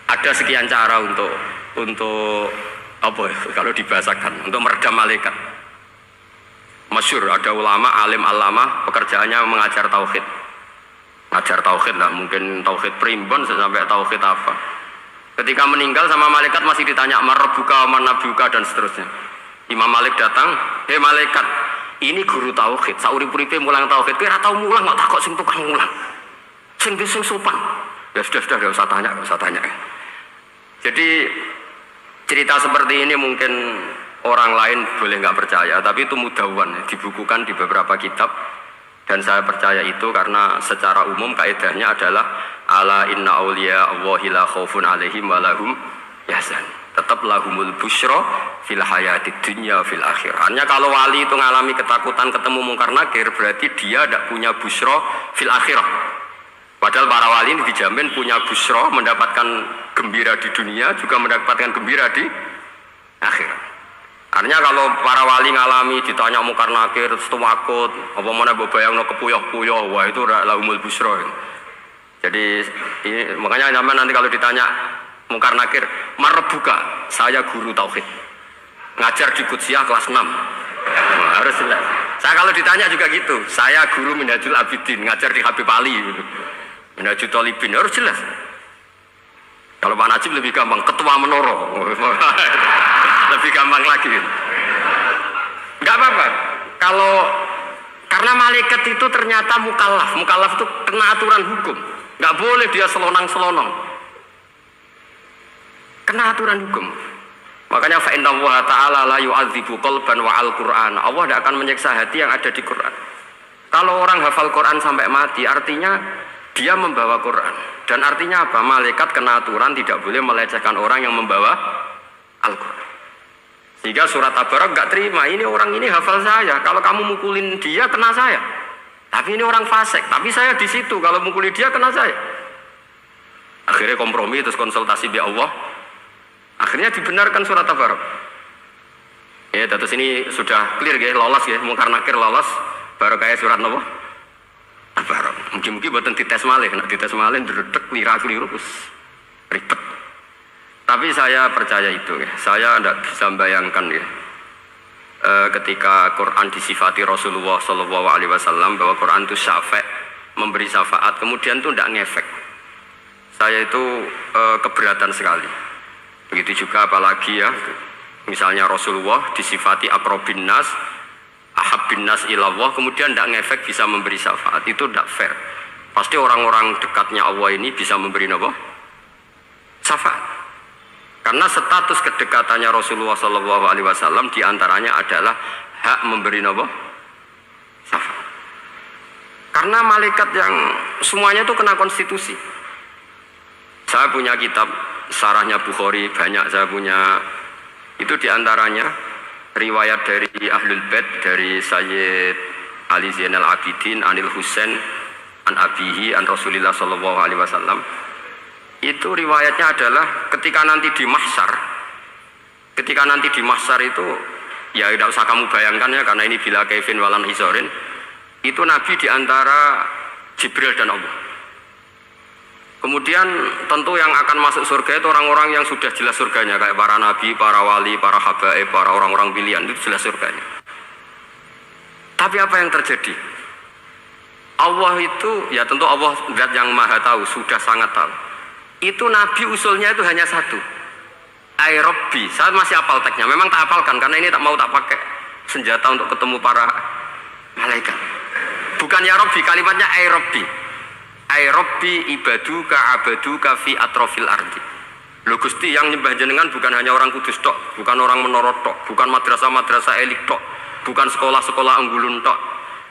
[SPEAKER 1] ada sekian cara untuk apa ya, kalau dibahasakan untuk meredam malaikat. Masyhur ada ulama alim alama pekerjaannya mengajar tauhid. Ngajar tauhid lah, mungkin tauhid primbon sampai tauhid apa. Ketika meninggal sama malaikat masih ditanya marbuka, manabuka dan seterusnya. Imam Malik datang, hei malaikat, ini guru tauhid, sauri-uripe mulang tauhid, kowe ora tau mulang kok takok sing tukang mulang. Sing sopan. Ya sudah enggak usah tanya. Jadi cerita seperti ini mungkin
[SPEAKER 2] orang lain boleh nggak percaya, tapi itu mudawwan, dibukukan di beberapa kitab, dan saya percaya itu karena secara umum kaidahnya adalah ala inna awliya Allahi la khaufun alaihim wa lahum yahzan. Tetap lahumul busyra fil hayatid dunya fil akhirah. Hanya kalau wali itu mengalami ketakutan ketemu mungkar nakir, berarti dia tidak punya busyra fil akhirah. Padahal para wali ini dijamin punya busyra, mendapatkan gembira di dunia, juga mendapatkan gembira di akhirat. Artinya kalau para wali ngalami ditanya mungkar nakir, terus takut, apa mana bayangno kepuyah-puyah, wah itu lahumul busyra. Jadi ini, makanya zaman nanti kalau ditanya mungkar nakir, marbuka, saya guru tauhid, ngajar di Qudsiyah kelas 6. Nah, harus jelas. Saya kalau ditanya juga gitu, saya guru Minhajul Abidin, ngajar di Habib Ali gitu. Minhajul Thalibin, harus jelas. Kalau Pak Najib lebih gampang, ketua menoro. Lebih gampang lagi. Enggak apa-apa. Kalau karena malaikat itu ternyata mukallaf. Mukallaf itu kena aturan hukum. Enggak boleh dia selonang-selonong. Kena aturan hukum. Makanya fa inna Allah ta'ala la yu'adzibu qalban wa al-Qur'an. Allah tidak akan menyiksa hati yang ada di Quran. Kalau orang hafal Quran sampai mati, artinya dia membawa Quran. Dan artinya apa? Malaikat kena aturan tidak boleh melecehkan orang yang membawa Al-Quran. Sehingga surat Tabarak nggak terima, ini orang ini hafal saya, kalau kamu mukulin dia kena saya. Tapi ini orang fasik, tapi saya di situ, kalau mukuli dia kena saya. Akhirnya kompromi, terus konsultasi bi Allah. Akhirnya dibenarkan surat Tabarak. Ya, terus ini sudah clear ya, lolos ya, mungkar nakir lolos, baru kayak surat Nabi Tabarak. Mungkin-mungkin buatan dites malih, nak dites malih, dredek, keliru ribet. Tapi saya percaya itu ya. Saya tidak bisa membayangkan ya, ketika Quran disifati Rasulullah SAW bahwa Quran itu syafa', memberi syafaat, kemudian itu tidak ngefek. Saya itu keberatan sekali. Begitu juga apalagi ya, misalnya Rasulullah disifati akrobin nas, ahabbin nas ilallah, kemudian tidak ngefek bisa memberi syafaat, itu tidak fair. Pasti orang-orang dekatnya Allah ini bisa memberi apa? Syafaat. Karena status kedekatannya Rasulullah SAW diantaranya adalah hak memberi apa? Syafaat. Karena malaikat yang semuanya itu kena konstitusi. Saya punya kitab Syarahnya Bukhari banyak, saya punya itu diantaranya riwayat dari Ahlul Bait, dari Sayyid Ali Zainal Abidin Anil Husain an Abihi an Rasulillah SAW. Itu riwayatnya adalah ketika nanti di mahsyar itu ya tidak usah kamu bayangkan ya, karena ini bila Kevin walan hizorin, itu Nabi diantara Jibril dan Allah. Kemudian tentu yang akan masuk surga itu orang-orang yang sudah jelas surganya, kayak para nabi, para wali, para habaib, para orang-orang pilihan, itu jelas surganya. Tapi apa yang terjadi? Allah itu, ya tentu Allah zat yang maha tahu, sudah sangat tahu. Itu nabi usulnya itu hanya satu, ay Rabbi. Saya masih hafal teksnya, memang tak hafalkan karena ini tak mau tak pakai senjata untuk ketemu para malaikat. Bukan ya Rabbi, kalimatnya ay Rabbi. Ay Rabbi ibaduka abaduka fi atrofil ardi. Lho Gusti, yang nyembah jenengan bukan hanya orang kudus tok, bukan orang menoro tok, bukan madrasah-madrasah elit tok, bukan sekolah-sekolah anggulun tok.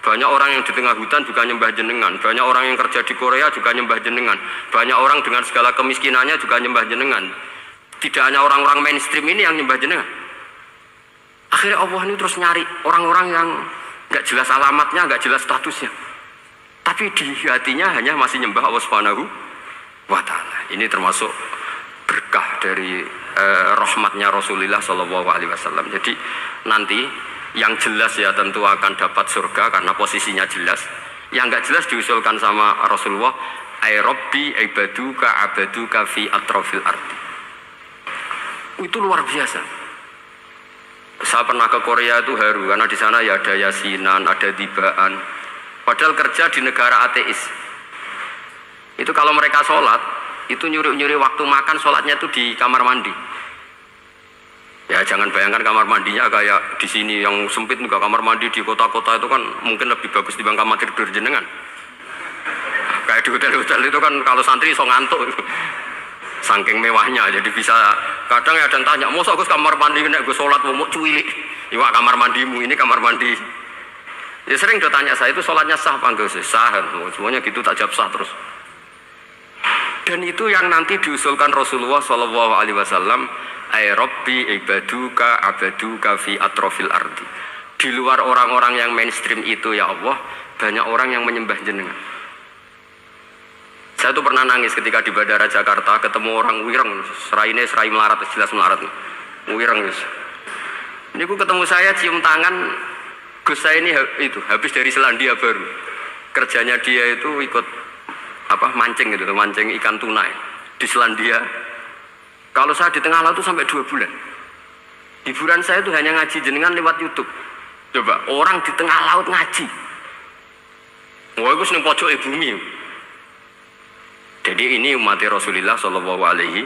[SPEAKER 2] Banyak orang yang di tengah hutan juga nyembah jenengan, banyak orang yang kerja di Korea juga nyembah jenengan, banyak orang dengan segala kemiskinannya juga nyembah jenengan. Tidak hanya orang-orang mainstream ini yang nyembah jenengan. Akhirnya Allah ini terus nyari orang-orang yang gak jelas alamatnya, gak jelas statusnya, tapi di hatinya hanya masih nyembah Allah Subhanahu wa ta'ala. Ini termasuk berkah dari rahmatnya Rasulullah SAW. Jadi nanti yang jelas ya tentu akan dapat surga karena posisinya jelas. Yang enggak jelas diusulkan sama Rasulullah, ay Rabbi ibaduka abaduka fi atrofil ardi. Itu luar biasa. Saya pernah ke Korea itu haru karena di sana ya ada yasinan, ada tibaan. Padahal kerja di negara ateis. Itu kalau mereka sholat, itu nyuri-nyuri waktu makan, sholatnya itu di kamar mandi. Ya jangan bayangkan kamar mandinya kayak di sini yang sempit, juga kamar mandi di kota-kota itu kan mungkin lebih bagus dibanding kamar tidur jenengan. Kayak di hotel-hotel itu kan kalau santri so ngantuk, saking mewahnya, jadi bisa Kadang ada yang tanya, mosok Gus kamar mandi nek gue sholat mau cuwilik. Iwak kamar mandimu ini kamar mandi. Ya sering ditanya saya itu sholatnya sah apa enggak sih? Sah, semuanya gitu tak jawab sah terus. Dan itu yang nanti diusulkan Rasulullah Shallallahu Alaihi Wasallam, ay Rabbi ibaduka abaduka fi atrofil ardi. Di luar orang-orang yang mainstream itu ya Allah, banyak orang yang menyembah jenengan. Saya tuh pernah nangis ketika di Bandara Jakarta ketemu orang wireng, serai melarat, jelas melarat, wireng guys. Ini aku ketemu saya cium tangan, Gus saya ini itu habis dari Selandia Baru. Kerjanya dia itu ikut mancing gitu, mancing ikan tuna di Selandia. Kalau saya di tengah laut itu sampai 2 bulan. Hiburan saya itu hanya ngaji jenengan lewat YouTube. Coba orang di tengah laut ngaji. Wah, itu seneng pojok bumi. Jadi ini umat Rasulullah Shallallahu Alaihi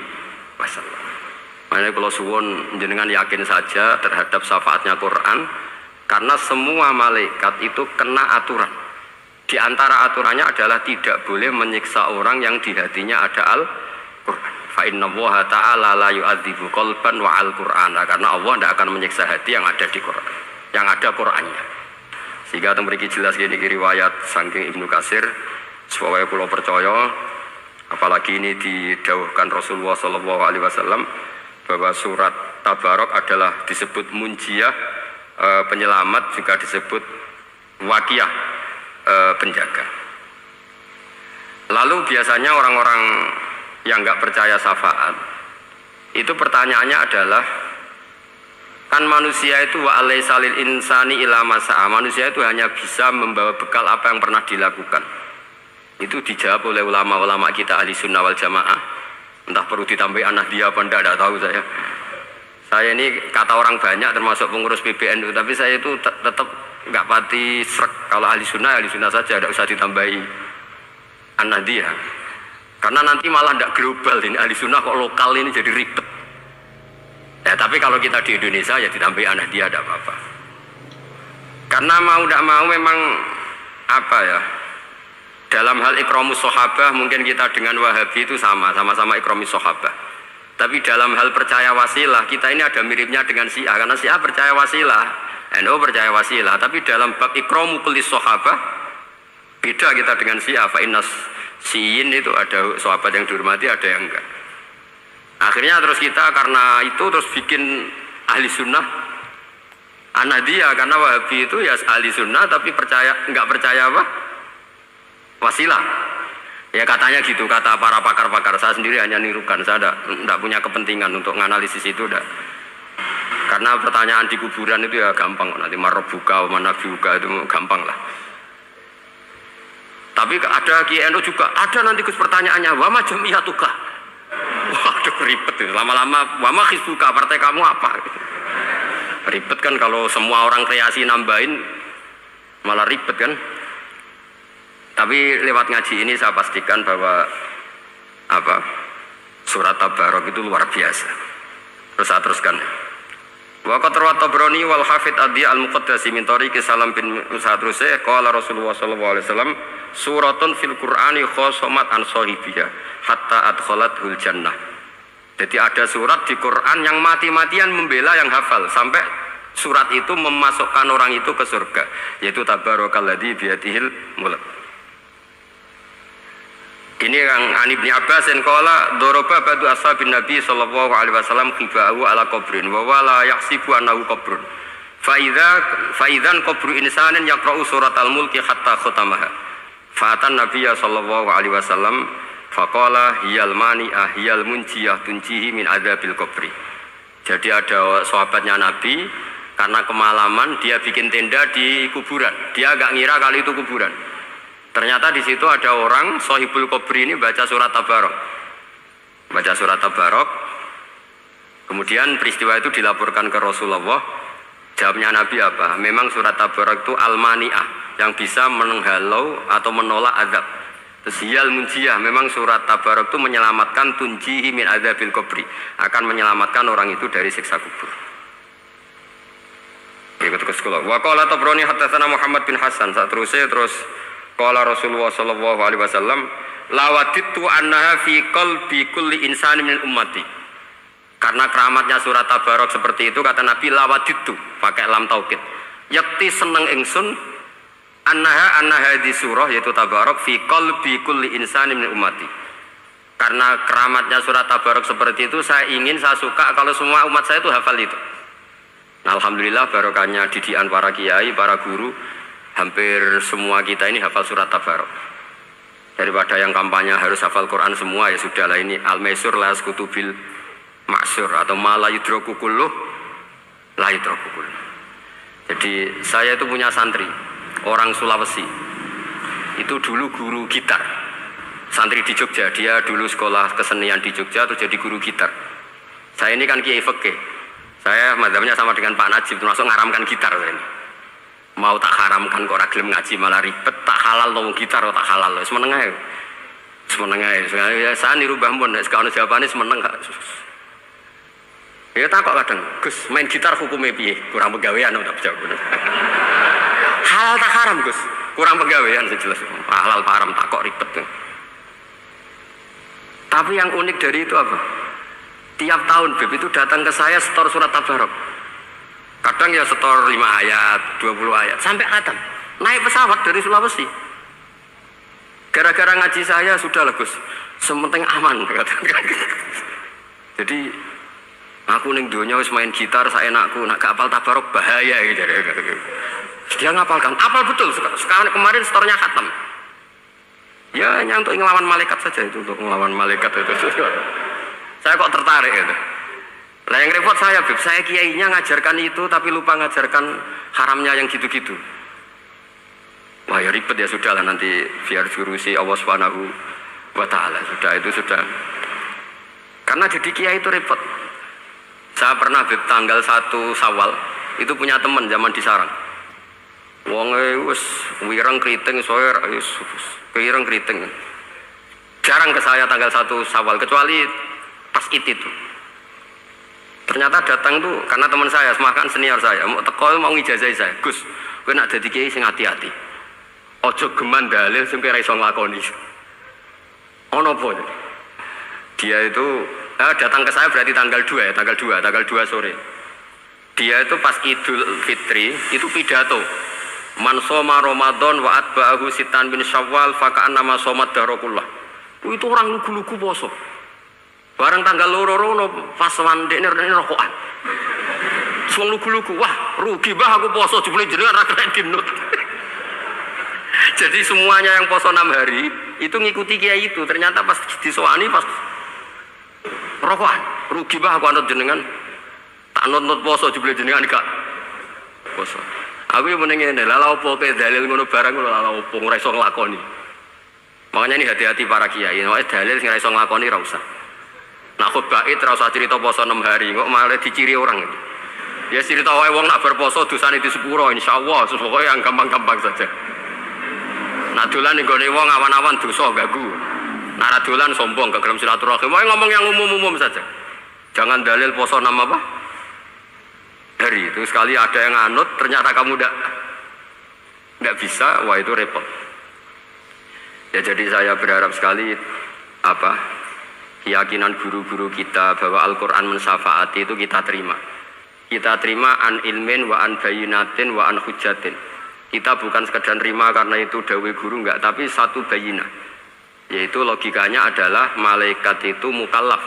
[SPEAKER 2] Wasallam. Makanya kalau suwon jenengan yakin saja terhadap syafaatnya Quran, karena semua malaikat itu kena aturan. Di antara aturannya adalah tidak boleh menyiksa orang yang di hatinya ada Al-Quran. Fa inna Allaha ta'ala la yu'adzibu qalban wa al-Qur'ana, karena Allah tidak akan menyiksa hati yang ada di Quran, yang ada Qurannya. Sehingga memiliki jelas gini riwayat saking Ibnu Katsir, supaya pulau percaya, apalagi ini didawuhkan Rasulullah Shallallahu Alaihi Wasallam bahwa surat Tabarok adalah disebut munjiyah, penyelamat, juga disebut wakiyah, penjaga. Lalu biasanya orang-orang yang nggak percaya syafaat itu pertanyaannya adalah, kan manusia itu wa alaysa lil insani illa ma sa'a, manusia itu hanya bisa membawa bekal apa yang pernah dilakukan. Itu dijawab oleh ulama-ulama kita ahli sunnah wal jamaah. Entah perlu ditambahi anak dia apa tidak tahu saya. Saya ini kata orang banyak termasuk pengurus PBNU, tapi saya itu tetap nggak pati srek. Kalau ahli sunnah saja, tidak usah ditambahi anak dia. Karena nanti malah tidak global, ini ahli sunnah kok lokal ini jadi ribet. Ya tapi kalau kita di Indonesia ya ditambahi anak dia tidak apa-apa. Karena mau tidak mau memang dalam hal ikramus sahabah mungkin kita dengan Wahabi itu sama-sama ikramus sahabah. Tapi dalam hal percaya wasilah kita ini ada miripnya dengan Syiah, karena Syiah percaya wasilah, NU percaya wasilah, tapi dalam bab ikramu kulli sahabah beda kita dengan Syiah. Fa innas Syiin itu ada sahabat yang dihormati, ada yang enggak. Akhirnya terus kita karena itu terus bikin ahli sunnah anak dia, karena Wahabi itu ya ahli sunnah tapi enggak percaya wasilah. Ya katanya gitu, kata para pakar-pakar. Saya sendiri hanya nirukan, saya tidak punya kepentingan untuk menganalisis itu. Karena pertanyaan di kuburan itu ya gampang, nanti marobuka, manabiuka itu gampang lah. Tapi ada KNU juga, ada nanti pertanyaannya, wama jamiyatuka. Waduh ribet itu, lama-lama wama hizbuka, partai kamu apa? Ribet kan kalau semua orang kreasi nambahin, malah ribet kan. Tapi lewat ngaji ini saya pastikan bahwa surat Tabarok itu luar biasa. Terus saya teruskan. Wa qad rawat Tabrani wal Hafidz Adi al-Muqaddasi min tariqi Salam bin Usatruse qala Rasulullah sallallahu alaihi wasallam suratun fil Qur'ani khosomat an sahibiha hatta adkhalathul jannah. Jadi ada surat di Quran yang mati-matian membela yang hafal sampai surat itu memasukkan orang itu ke surga, yaitu Tabarakalladzi biyadihil mulk. Ini yang Ani bin Abbas yang qala doroba badu ashabin Nabi sallallahu alaihi wasallam khiba'u ala qabrin wa wala yahsibu annahu qabrun. Fa idzan qabru insanin yaqra'u surat al-mulki hatta khatamaha. Fa atan Nabiyya sallallahu alaihi wasallam faqala hiyal mani'ah hiyal munjiyah tunjihi min adzabil qabri. Jadi ada sahabatnya Nabi karena kemalaman dia bikin tenda di kuburan. Dia agak ngira kali itu kuburan. Ternyata di situ ada orang Sohibul Qabri ini baca surat Tabarok. Kemudian peristiwa itu dilaporkan ke Rasulullah. Jawabnya Nabi apa? Memang surat Tabarok itu al-mani'ah, yang bisa menghalau atau menolak azab. Terus hiyal munjiyah, memang surat Tabarok itu menyelamatkan tunjihi min adzabil qabri, akan menyelamatkan orang itu dari siksa kubur. Ikut ke sekolah. Wa qala Tabrani haddatsana Muhammad bin Hasan. Terus qala Rasulullah sallallahu alaihi wasallam lawaditu annaha fi qalbi kulli insani min ummati. Karena keramatnya surat Tabarok seperti itu, kata Nabi lawaditu pakai lam taukid. Yakti seneng ingsun annaha di surah yaitu Tabarok fi qalbi kulli insani min ummati. Karena keramatnya surat Tabarok seperti itu, saya suka kalau semua umat saya itu hafal itu. Nah, alhamdulillah barokahnya didikan para kiai, para guru, hampir semua kita ini hafal surat Tabarok. Daripada yang kampanye harus hafal Quran semua, ya sudahlah, ini al-maisur la yasqutubil maksur atau malah yudroku kulluh la yudroku kulluh. Jadi saya itu punya santri orang Sulawesi, itu dulu guru gitar, santri di Jogja. Dia dulu sekolah kesenian di Jogja terus jadi guru gitar. Saya ini kan kiai fikih, saya madzhabnya sama dengan Pak Najib, termasuk ngaramkan gitar ini. Mau tak haramkan kok ora gelem ngaji malah ribet, tak halal lo gitar tak halal wis meneng ae. Semeneng ae. Saya niru Mbah Mun nek ono jawabane semeneng gak. Ya takok kadang, Gus, main gitar hukumnya piye? Kurang pegawaian tak jawab. Halal tak haram, Gus? Kurang pegawaian jelas. Halal haram takok ribet. Tapi yang unik dari itu apa? Tiap tahun Beb itu datang ke saya setor surat Tabarok. Kadang ya setor 5 ayat, 20 ayat, sampai khatam. Naik pesawat dari Sulawesi. Gara-gara ngaji saya sudah lah Gus, sementing aman. Jadi aku ning donya wis main gitar saenakku, nak gak apal Tabarok bahaya gitu. Dia ngapalkan, apal betul. Sekarang kemarin setornya khatam. Ya hanya untuk ngelawan malaikat saja itu, untuk ngelawan malaikat itu. Saya kok tertarik gitu. Lah yang repot saya, Beb, saya kiainya ngajarkan itu tapi lupa ngajarkan haramnya yang gitu-gitu. Wah ya ribet ya, sudah lah, nanti biar jurusi Allah Subhanahu wa ta'ala. Sudah itu sudah. Karena jadi kiai itu repot. Saya pernah Beb tanggal 1 Syawal itu punya teman zaman di Sarang. Wonge wis wireng kriting soer wis wireng kriting. Jarang ke saya tanggal 1 Syawal kecuali pas itu. Ternyata datang tuh karena teman saya, semakan senior saya, mau teko mau ngijazah saya. Gus, kowe nak dadi kiai sing hati-hati. Ojo geman dalil sing kira iso nglakoni. Ono apa? Dia itu datang ke saya berarti tanggal 2 ya, tanggal 2 sore. Dia itu pas Idul Fitri itu pidato. Man soma Ramadan wa atba'ahu sitan bin Syawal faka'an nama somat darokullah. Itu orang lugu-lugu poso. Bareng tanggal loro pas wandekne rokokan. Semua lugu-lugu, wah rugi bah aku poso jebule jenengan ra kena dinut. Jadi semuanya yang poso 6 hari itu ngikuti kiai itu. Ternyata pas disowani pas rokokan, rugi bah aku anut jenengan. Tak nut poso jebule jenengan gak poso. Aku yang meneng ngene, lha opo ke dalil ngono barang ngono lha opo ora iso nglakoni. Makanya ini hati-hati para kiai, nek dalil sing ora iso nglakoni ora usah. Nah khutbah itu terus cerita poso 6 hari, kok malah diciri orang itu. Ya cerita wae wong nak berposo dosane di sepuro, insyaallah, sesuatu yang gampang-gampang saja. Nak dolan ning gone wong awan-awan dosa ganggu. Nak dolan sombong gak gelem silaturahim, wae ngomong yang umum-umum saja. Jangan dalil poso 6 apa? Hari itu sekali ada yang anut, ternyata kamu enggak bisa, wah itu repot. Ya jadi saya berharap sekali keyakinan guru-guru kita bahwa Al-Quran mensyafaati itu kita terima. Kita terima an ilmin wa an bayinatin wa an hujatin. Kita bukan sekedar terima karena itu dawai guru, enggak, tapi satu bayinah. Yaitu logikanya adalah malaikat itu mukallaf.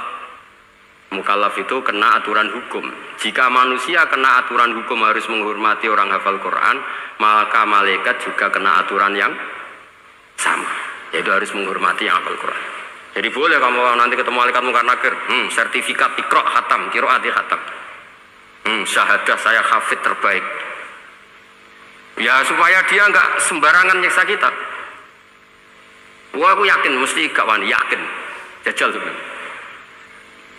[SPEAKER 2] Mukallaf itu kena aturan hukum. Jika manusia kena aturan hukum harus menghormati orang hafal Quran, maka malaikat juga kena aturan yang sama. Yaitu harus menghormati yang hafal Quran. Jadi boleh kamu nanti ketemu malaikat mungkar nakir, sertifikat ikro khatam, kiroati khatam, syahadah saya hafid terbaik. Ya supaya dia nggak sembarangan nyiksa kita. Wah aku yakin mesti gak wani, yakin, jajal sebenarnya.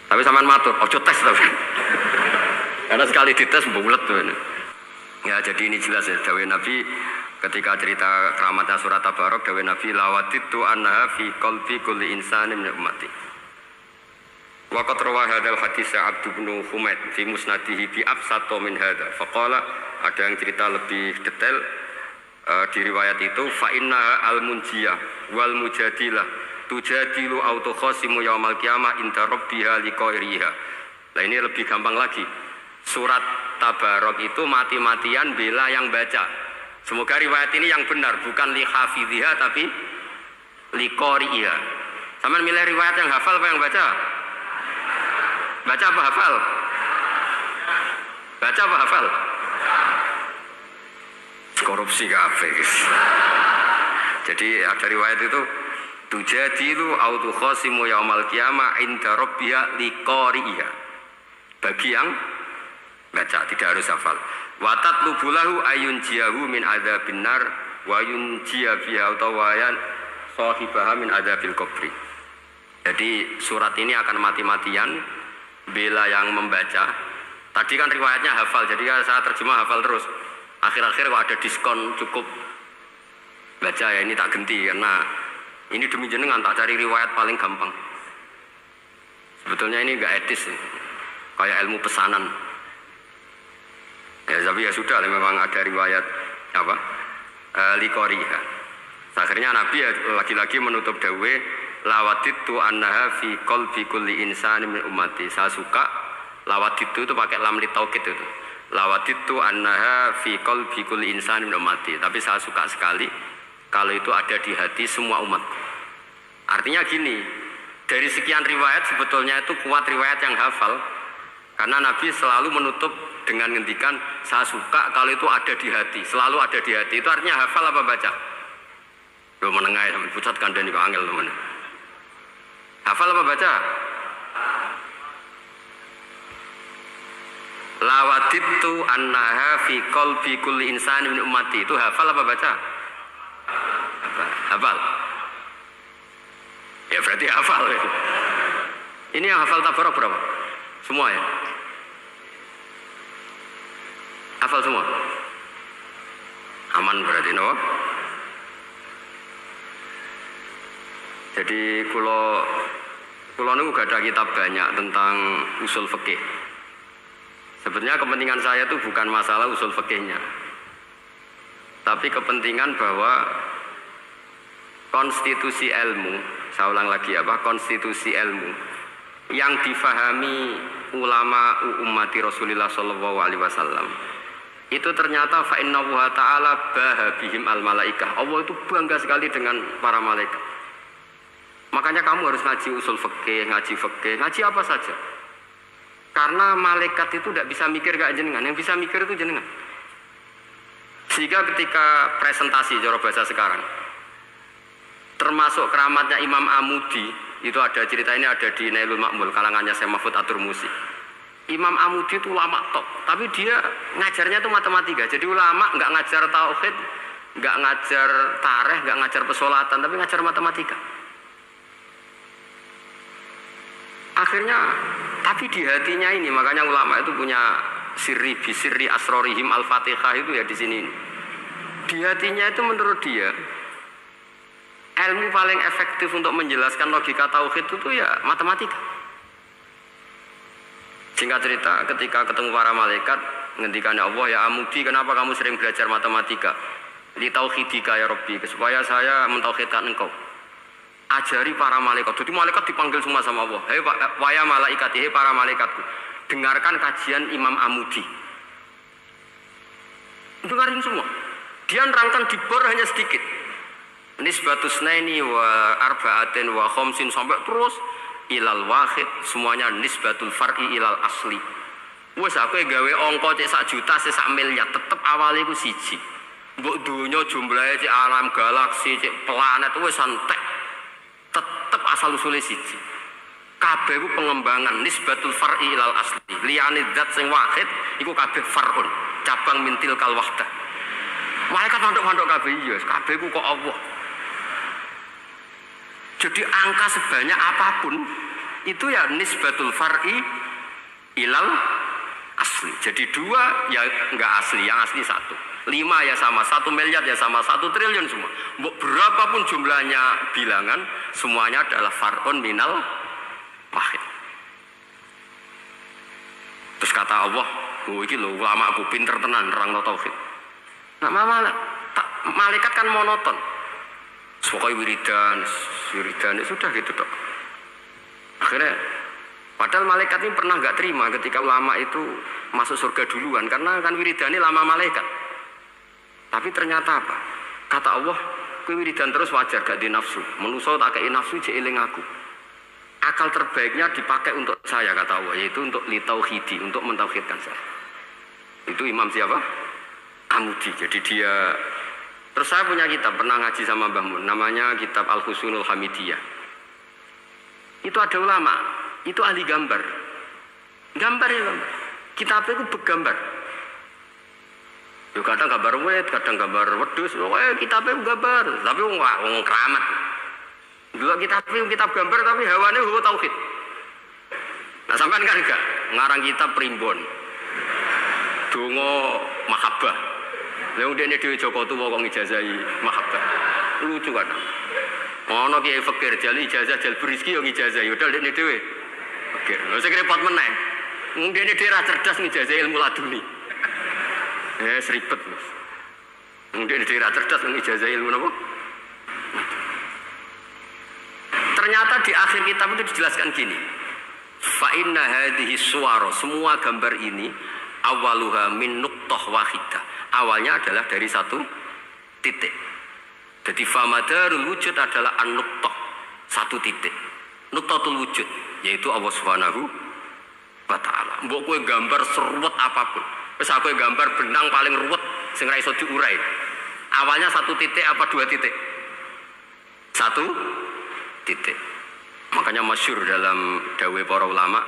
[SPEAKER 2] Tapi sampean matur, ojo tes tapi. Karena sekali dites bulet tuh ini. Ya jadi ini jelas ya, dawuh Nabi. Ketika cerita keramatnya surat Tabarok, dawuh Nabi lawatitu anha fi qalbi kulli insanin min ummati. Wa qad rawa hadzal hadits Abd bin Humaid fi musnadihi bi absato min hadza. Faqala, ada yang cerita lebih detail di riwayat itu, fa inna al-munjiyah wal mujadilah tujadilu auto khasimu yaumal qiyamah inda rabbiha liqairiha Nah ini lebih gampang lagi. Surat Tabarok itu mati-matian bela yang baca. Semoga riwayat ini yang benar, bukan li hafidhiha tapi li qori'iha. Sama milih riwayat yang hafal apa yang baca? Baca apa hafal? Baca apa hafal? Korupsi kafe. Jadi ada riwayat itu tujadilu au tukhasimu yaumal qiyamah inda rabbiha liqari'iha. Bagi yang baca tidak harus hafal. Wa tatlubulahu ayun jiyahu min adzabin nar wa yunjiya biha utawayan sahibaha min adzabil qabri. Jadi surat ini akan mati-matian bela yang membaca. Tadi kan riwayatnya hafal, jadi saya terjemah hafal terus. Akhir-akhir kok ada diskon cukup baca ya, ini tak ganti karena ini demi jenengan tak cari riwayat paling gampang. Sebetulnya ini enggak etis nih. Kayak ilmu pesanan. Ya tapi ya sudah, memang ada riwayat apa? Liqoriha. Akhirnya Nabi ya lagi-lagi menutup dawe lawatitu annaha fi qalbi kulli insani min ummati. Saya suka lawatitu itu pakai lam li taukid itu. Lawatitu annaha fi qalbi kulli insani min ummati. Tapi saya suka sekali kalau itu ada di hati semua umat. Artinya gini, dari sekian riwayat sebetulnya itu kuat riwayat yang hafal. Karena Nabi selalu menutup dengan ngendikan saya suka kalau itu ada di hati, selalu ada di hati. Itu artinya hafal apa baca? Loh menengah sampai pusat kandani kok angel teman. Hafal apa baca? Lawatitu annaha fi qalbi kulli insani min ummati. Itu hafal apa baca? Hafal. Ya berarti hafal. Ini yang hafal Tabarok berapa? Semua ya? Hafal semua? Aman berarti, no? Jadi kalau niku gak ada kitab banyak tentang usul fikih. Sebenarnya kepentingan saya itu bukan masalah usul fikihnya, tapi kepentingan bahwa konstitusi ilmu, saya ulang lagi apa, konstitusi ilmu yang difahami ulama ummati Rasulullah sallallahu alaihi wasallam itu ternyata fa inna wa ta'ala bahabihim al malaikah. Allah itu bangga sekali dengan para malaikat. Makanya kamu harus ngaji usul fikih, ngaji apa saja. Karena malaikat itu tidak bisa mikir kayak jenengan, yang bisa mikir itu jenengan. Sehingga ketika presentasi cara bahasa sekarang, termasuk keramatnya Imam Amudi, itu ada cerita ini ada di Nailul Ma'mul kalangannya Syekh Mahfud At-Turmusi. Imam Amudi itu ulama top, tapi dia ngajarnya itu matematika. Jadi ulama nggak ngajar tauhid, nggak ngajar tarikh, nggak ngajar pesolatan, tapi ngajar matematika. Akhirnya, tapi di hatinya ini, makanya ulama itu punya sirri asrorihim al-fatihah itu ya di sini. Di hatinya itu menurut dia ilmu paling efektif untuk menjelaskan logika tauhid itu ya matematika. Singkat cerita, ketika ketemu para malaikat, ngendikannya Allah, ya Amudi, kenapa kamu sering belajar matematika? Li tauhidika ya Rabbi, supaya saya mentauhidkan engkau. Ajari para malaikat. Jadi malaikat dipanggil semua sama Allah. Hei waya malaikat, hei para malaikatku, dengarkan kajian Imam Amudi. Dengarin semua. Dia nerangkan di bor hanya sedikit. Nisbatus naini wa arba'atin wa khomsin sampai terus ilal wahid, semuanya nisbatul far'i ilal asli. Wes aku gawe angka cek 1 juta, cek 1 miliar, tetep awalnya iku siji. Mbok dunya jumlahe cek alam galaksi, cek planet wes santek. Tetep asal usule siji. Kabeh ku pengembangan nisbatul far'i ilal asli. Liyane zat sing wahid iku kabeh far'un, cabang mintil kal wahdah. Malaikat manduk-manduk kabeh iya, kabeh ku kok Allah. Jadi angka sebanyak apapun itu ya nisbatul far'i ilal asli. Jadi 2 ya enggak asli, yang asli 1. 5 ya sama, 1 miliar ya sama, 1 triliun semua. Berapapun jumlahnya bilangan, semuanya adalah far'un minal wahid. Terus kata Allah, oh ini loh ulama aku pinter tenan nerangno tauhid. Nah malaikat kan monoton. Pokoknya wiridan ya sudah gitu dok. Akhirnya Padahal malaikat ini pernah nggak terima ketika ulama itu masuk surga duluan, karena kan wiridannya lama malaikat. Tapi ternyata apa? Kata Allah, kowe wiridan terus wajar gak di nafsu. Menuso tak kei nafsu cek eling aku. Akal terbaiknya dipakai untuk saya, kata Allah, yaitu untuk litauhidi, untuk mentauhidkan saya. Itu Imam siapa? Amudi. Jadi dia. Terus saya punya kitab, pernah ngaji sama Mbah Mun, namanya kitab Al-Husunul Hamidiyah. Itu ada ulama, itu ahli gambar. Gambar ya gambar. Kitabnya itu bergambar. Yo kadang gambar wet, kadang gambar wedhus, kitabnya gambar, tapi wong keramat. Dua kitab gambar tapi hawane hawa tauhid. Nah sampean kan enggak ngarang kitab primbon. Donga mahabbah. Lha ndekne dhewe Joko Tuwa kok ngijazahi mahabbah. Lucu kan. Ono Kiai Fakir jali ijazah jal berizki yo ngijazahi padahal ndekne dhewe. Fakir. Lha sing repot meneh. Ndekne dhewe ra cerdas ngijazahi ilmu laduni. Seribet. Ndekne dhewe ra cerdas ngijazahi ilmu napa? Ternyata di akhir kitab itu dijelaskan gini. Fa inna hadhihi suwara, semua gambar ini awaluha min nuqtah wahidah. Awalnya adalah dari satu titik. Jadi famadarul wujud adalah an-nuqtah, satu titik. Nuqtatul wujud yaitu Allah Subhanahu wa taala. Mbok kowe gambar seruwet apapun. Wis aku gambar benang paling ruwet sing ra iso diurai. Awalnya satu titik apa dua titik? Satu titik. Makanya masyhur dalam dawuh para ulama,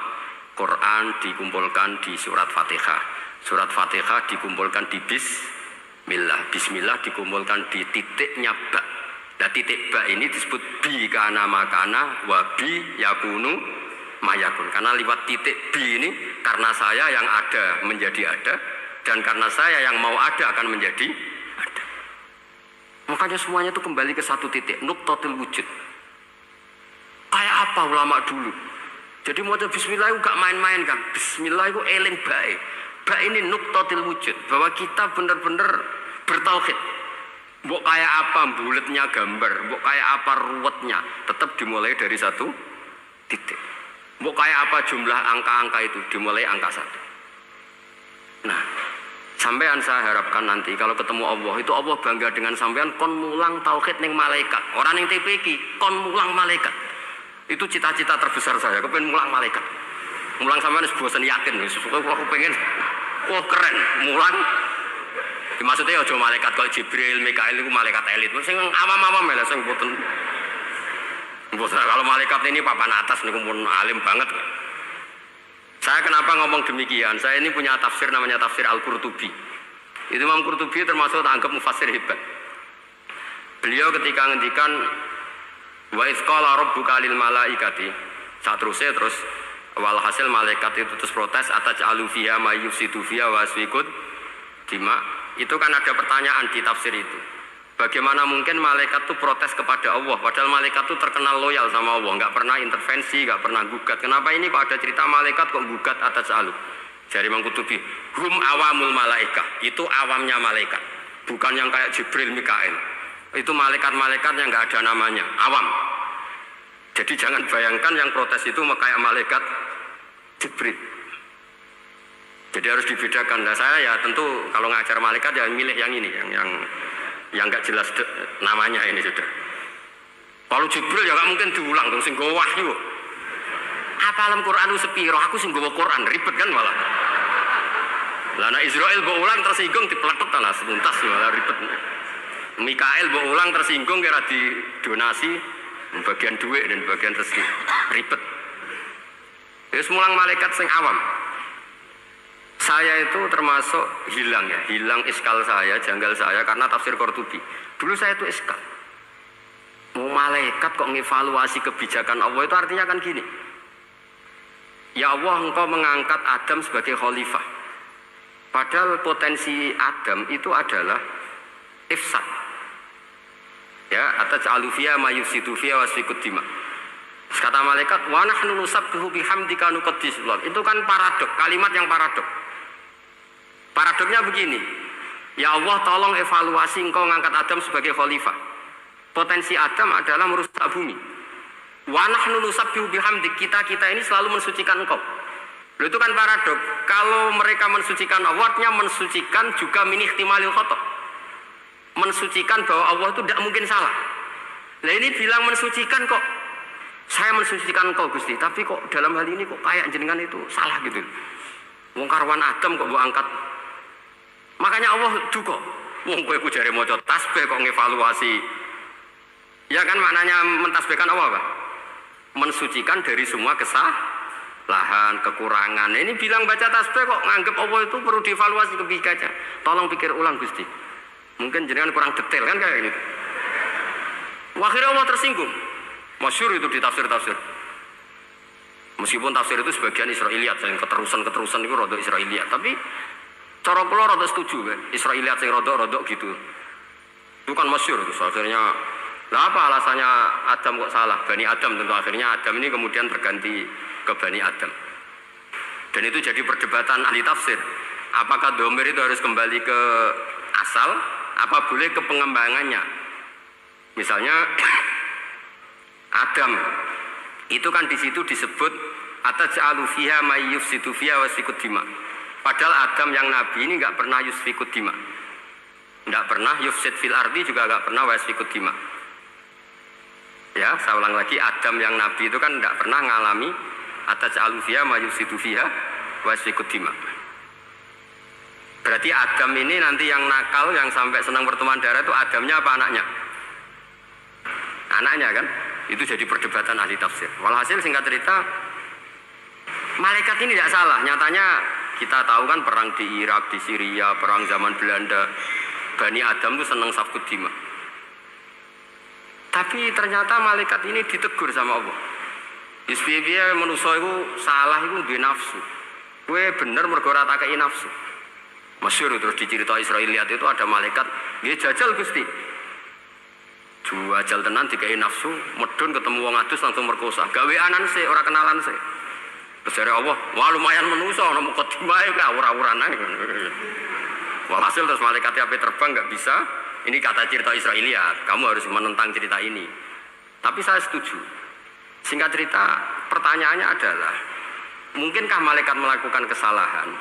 [SPEAKER 2] Quran dikumpulkan di surat Fatihah. Surat Fatihah dikumpulkan di bismillah. Bismillah dikumpulkan di titiknya ba. Nah titik ba ini disebut bi kana makana wa bi yakunu mayakun. Karena lewat titik bi ini karena saya yang ada menjadi ada dan karena saya yang mau ada akan menjadi ada. Makanya semuanya itu kembali ke satu titik, nuqtatul wujud. Kayak apa ulama dulu? Jadi mau bismillah itu gak main-main kan. Bismillah itu eling bae. Bae ini nuqtatil wujud, bahwa kita benar-benar bertauhid. Mbok kayak apa buletnya gambar, mbok kayak apa ruwetnya, tetap dimulai dari satu titik. Mbok kayak apa jumlah angka-angka itu, dimulai angka satu. Nah, sampean saya harapkan nanti kalau ketemu Allah, itu Allah bangga dengan sampean kon mulang tauhid ning malaikat. Orang ning TPQ kon mulang malaikat. Itu cita-cita terbesar saya, kepengen mulang malaikat. Mulang sampean wis bosen yakin, wis aku pengen wah keren, mulang. Maksudnya aja malaikat kok Jibril, Mikail itu malaikat elit. Sing awam-awam lho sing mboten. Kalau malaikat ini papan atas niku pun alim banget. Saya kenapa ngomong demikian? Saya ini punya tafsir namanya tafsir Al-Qurtubi. Itu Imam Qurtubi termasuk tak anggap mufassir hebat. Beliau ketika ngendikan wa idz qala rabbuka lil malaikati, saterusnya terus walhasil malaikat itu terus protes ataj'alu fiha may yufsidu fiha wa yasfikud dima. Itu kan ada pertanyaan di tafsir itu. Bagaimana mungkin malaikat itu protes kepada Allah padahal malaikat itu terkenal loyal sama Allah, nggak pernah intervensi, nggak pernah gugat. Kenapa ini kok ada cerita malaikat kok gugat ataj'alu? Jadi Imam Qurtubi, hum awamul malaikah, itu awamnya malaikat, bukan yang kayak Jibril, Mikail. Itu malaikat-malaikat yang nggak ada namanya, awam. Jadi jangan bayangkan yang protes itu kayak malaikat Jibril. Jadi harus dibedakan. Nah saya ya tentu kalau ngajar malaikat ya milih yang ini, yang nggak jelas namanya ini sudah. Kalau Jibril ya nggak mungkin diulang dong, sing nggawa wahyu. Apa alam Quran itu sepiro? Aku sing nggawa Quran ribet kan malah. Lah nek Israil mbok ulang tersinggung dipletet lah sepuntas malah ribet. Mikael mbok ulang tersinggung kira di donasi bagian duit dan bagian rezeki ribet. Wis mulang malaikat sing awam. Saya itu termasuk hilang ya, hilang iskal saya, janggal saya karena tafsir Qurtubi. Dulu saya itu iskal. Mau malaikat kok ngevaluasi kebijakan Allah itu artinya kan gini. Ya Allah, engkau mengangkat Adam sebagai khalifah. Padahal potensi Adam itu adalah ifsad. Ya, ataj'alu fiha may yufsidu fiha wa yasfikud dima. Kata malaikat, wa nahnu nusabbihu bihamdika nuqaddis. Itu kan paradok, kalimat yang paradok. Paradoknya begini. Ya Allah, tolong evaluasi engkau mengangkat Adam sebagai khalifah. Potensi Adam adalah merusak bumi. Wa nahnu nusabbihu bihamdik, kita ini selalu mensucikan Engkau. Loh, itu kan paradok. Kalau mereka mensucikan Allah, artinya mensucikan juga min ihtimalil khata'. Mensucikan bahwa Allah itu tidak mungkin salah. Nah ini bilang mensucikan kok. Saya mensucikan Engkau Gusti, tapi kok dalam hal ini kok kayak jenengan itu salah gitu. Wong karwan Adam kok mbok angkat. Makanya Allah duka. Wong kowe ku jare maca tasbih kok ngevaluasi. Ya kan maknanya mentasbihkan Allah, Pak. Mensucikan dari semua kesalahan, kekurangan. Ini bilang baca tasbih kok nganggep Allah itu perlu dievaluasi kebijakannya. Tolong pikir ulang Gusti. Mungkin jenengan kurang detail kan kayak gitu. Akhirnya Allah tersinggung. Masyhur itu di tafsir-tafsir. Meskipun tafsir itu sebagian Israiliyat, yang keterusan itu rodok Israiliyat, tapi cara kula rodok setuju, Israiliyat yang rodok gitu. Itu kan masyhur itu. Akhirnya, lah apa alasannya Adam kok salah? Bani Adam tentu akhirnya Adam ini kemudian berganti ke Bani Adam. Dan itu jadi perdebatan ahli tafsir. Apakah domir itu harus kembali ke asal? Apa boleh ke pengembangannya? Misalnya Adam itu kan di situ disebut ataj'alu fiha may yufsidu fiha wa yasfikud dima. Padahal Adam yang nabi ini nggak pernah yusfikud dima. Nggak pernah yufsid fil ardi, juga nggak pernah wa yasfikud dima. Ya, saya ulang lagi, Adam yang nabi itu kan nggak pernah ngalami ataj'alu fiha may yufsidu fiha wa yasfikud dima. Berarti Adam ini nanti yang nakal, yang sampai senang pertemuan darah itu Adamnya apa anaknya? Anaknya kan? Itu jadi perdebatan ahli tafsir. Walhasil singkat cerita, malaikat ini tidak salah. Nyatanya kita tahu kan perang di Irak, di Syria, perang zaman Belanda, Bani Adam itu senang safkud dima. Tapi ternyata malaikat ini ditegur sama Allah. Isbiya manusia itu salah itu di nafsu. Kue bener mergo ora takei nafsu. Masyhur terus dicerita Israiliyat itu ada malaikat, dia jajal Gusti. Jual tenan dikai nafsu, medun ketemu wong adus langsung merkosa. Gaweanan sih, ora kenalan sih. Terus dari Allah, wah lumayan menuso, nemu kodimae ka ura-uran ae. Walhasil terus malaikatnya api terbang nggak bisa. Ini kata cerita Israiliyat, kamu harus menentang cerita ini. Tapi saya setuju. Singkat cerita, pertanyaannya adalah, mungkinkah malaikat melakukan kesalahan?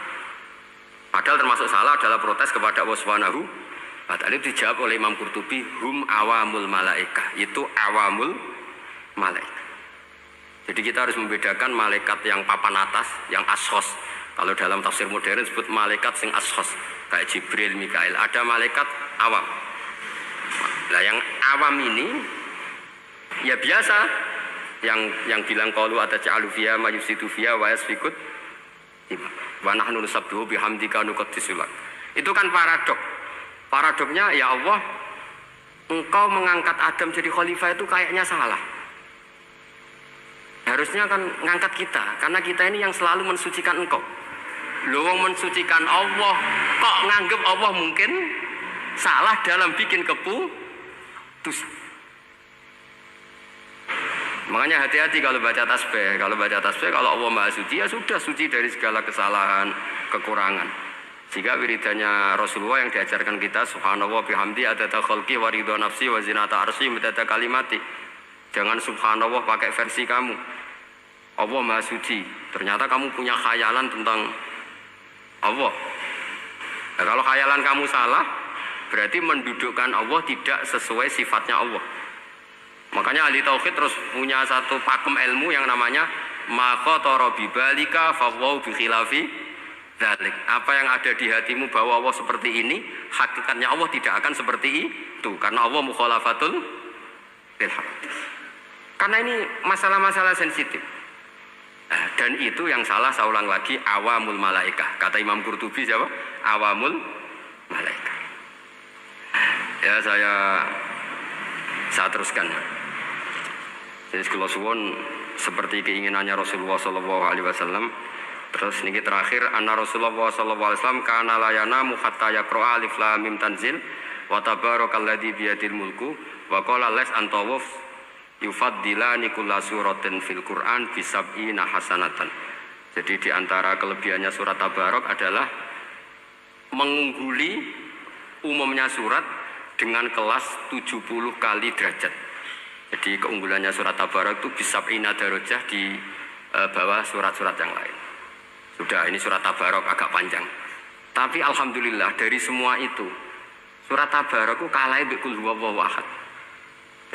[SPEAKER 2] Padahal termasuk salah adalah protes kepada Allah Subhanahu. Tadi dijawab oleh Imam Qurtubi, hum awamul malaikah, itu awamul malaikat. Jadi kita harus membedakan malaikat yang papan atas, yang ashos. Kalau dalam tafsir modern disebut malaikat sing ashos, kayak Jibril, Mikail. Ada malaikat awam. Nah yang awam ini ya biasa, yang bilang qalu ataj'alu fiha may yufsidu fiha wa yasfikud wa nahnu nusabbihu bihamdika nuqaddisu lak. Itu kan paradok. Paradoknya, ya Allah, Engkau mengangkat Adam jadi khalifah itu kayaknya salah. Harusnya kan ngangkat kita, karena kita ini yang selalu mensucikan Engkau. Loh, mensucikan Allah, kok nganggep Allah mungkin salah dalam bikin keputusan. Makanya hati-hati kalau baca tasbih. Kalau baca tasbih, kalau Allah Maha Suci, ya sudah suci dari segala kesalahan, kekurangan. Jika wiridannya Rasulullah yang diajarkan kita, subhanallah bihamdi adada khalqi wa ridha nafsi wa zinata arsy midada kalimati. Jangan subhanallah pakai versi kamu. Allah Maha Suci. Ternyata kamu punya khayalan tentang Allah. Nah, kalau khayalan kamu salah, berarti mendudukkan Allah tidak sesuai sifatnya Allah. Makanya ahli tauhid terus punya satu pakem ilmu yang namanya ma khatara bi balika fa wa bi khilafi dzalik. Apa yang ada di hatimu bahwa Allah seperti ini, hakikatnya Allah tidak akan seperti itu, karena Allah mukhalafatul lil haq. Karena ini masalah-masalah sensitif. Dan itu yang salah, saya ulang lagi, awamul malaikah. Kata Imam Qurtubi siapa? Awamul malaikah. Ya saya teruskan. Jadi kalau suwon seperti keinginannya Rasulullah SAW. Terus niki terakhir, anna Rasulullah SAW kana layana hatta yaqra alif lam mim tanzil wa tabarakalladzi biyadil mulku wa qala las antawuf yufaddilani kulla suratin fil Qur'an bisab'ina hasanatan. Jadi di antara kelebihannya surat Tabarok adalah mengungguli umumnya surat dengan kelas 70 kali derajat. Jadi keunggulannya surat Tabarak itu bisa darajah di bawah surat-surat yang lain. Sudah, ini surat Tabarak agak panjang. Tapi alhamdulillah dari semua itu surat Tabarak itu kalah bi qul huwallahu ahad.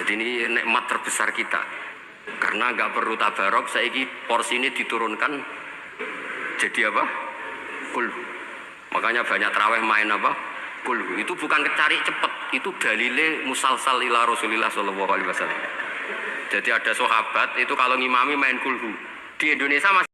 [SPEAKER 2] Jadi ini nikmat terbesar kita. Karena nggak perlu Tabarak, saiki porsi ini diturunkan jadi apa? Qul. Makanya banyak tarawih main apa? Qul. Itu bukan cari cepet, itu dalile musalsal ila Rasulillah sallallahu alaihi wasallam. Jadi ada sahabat itu kalau ngimami main kulhu. Di Indonesia masih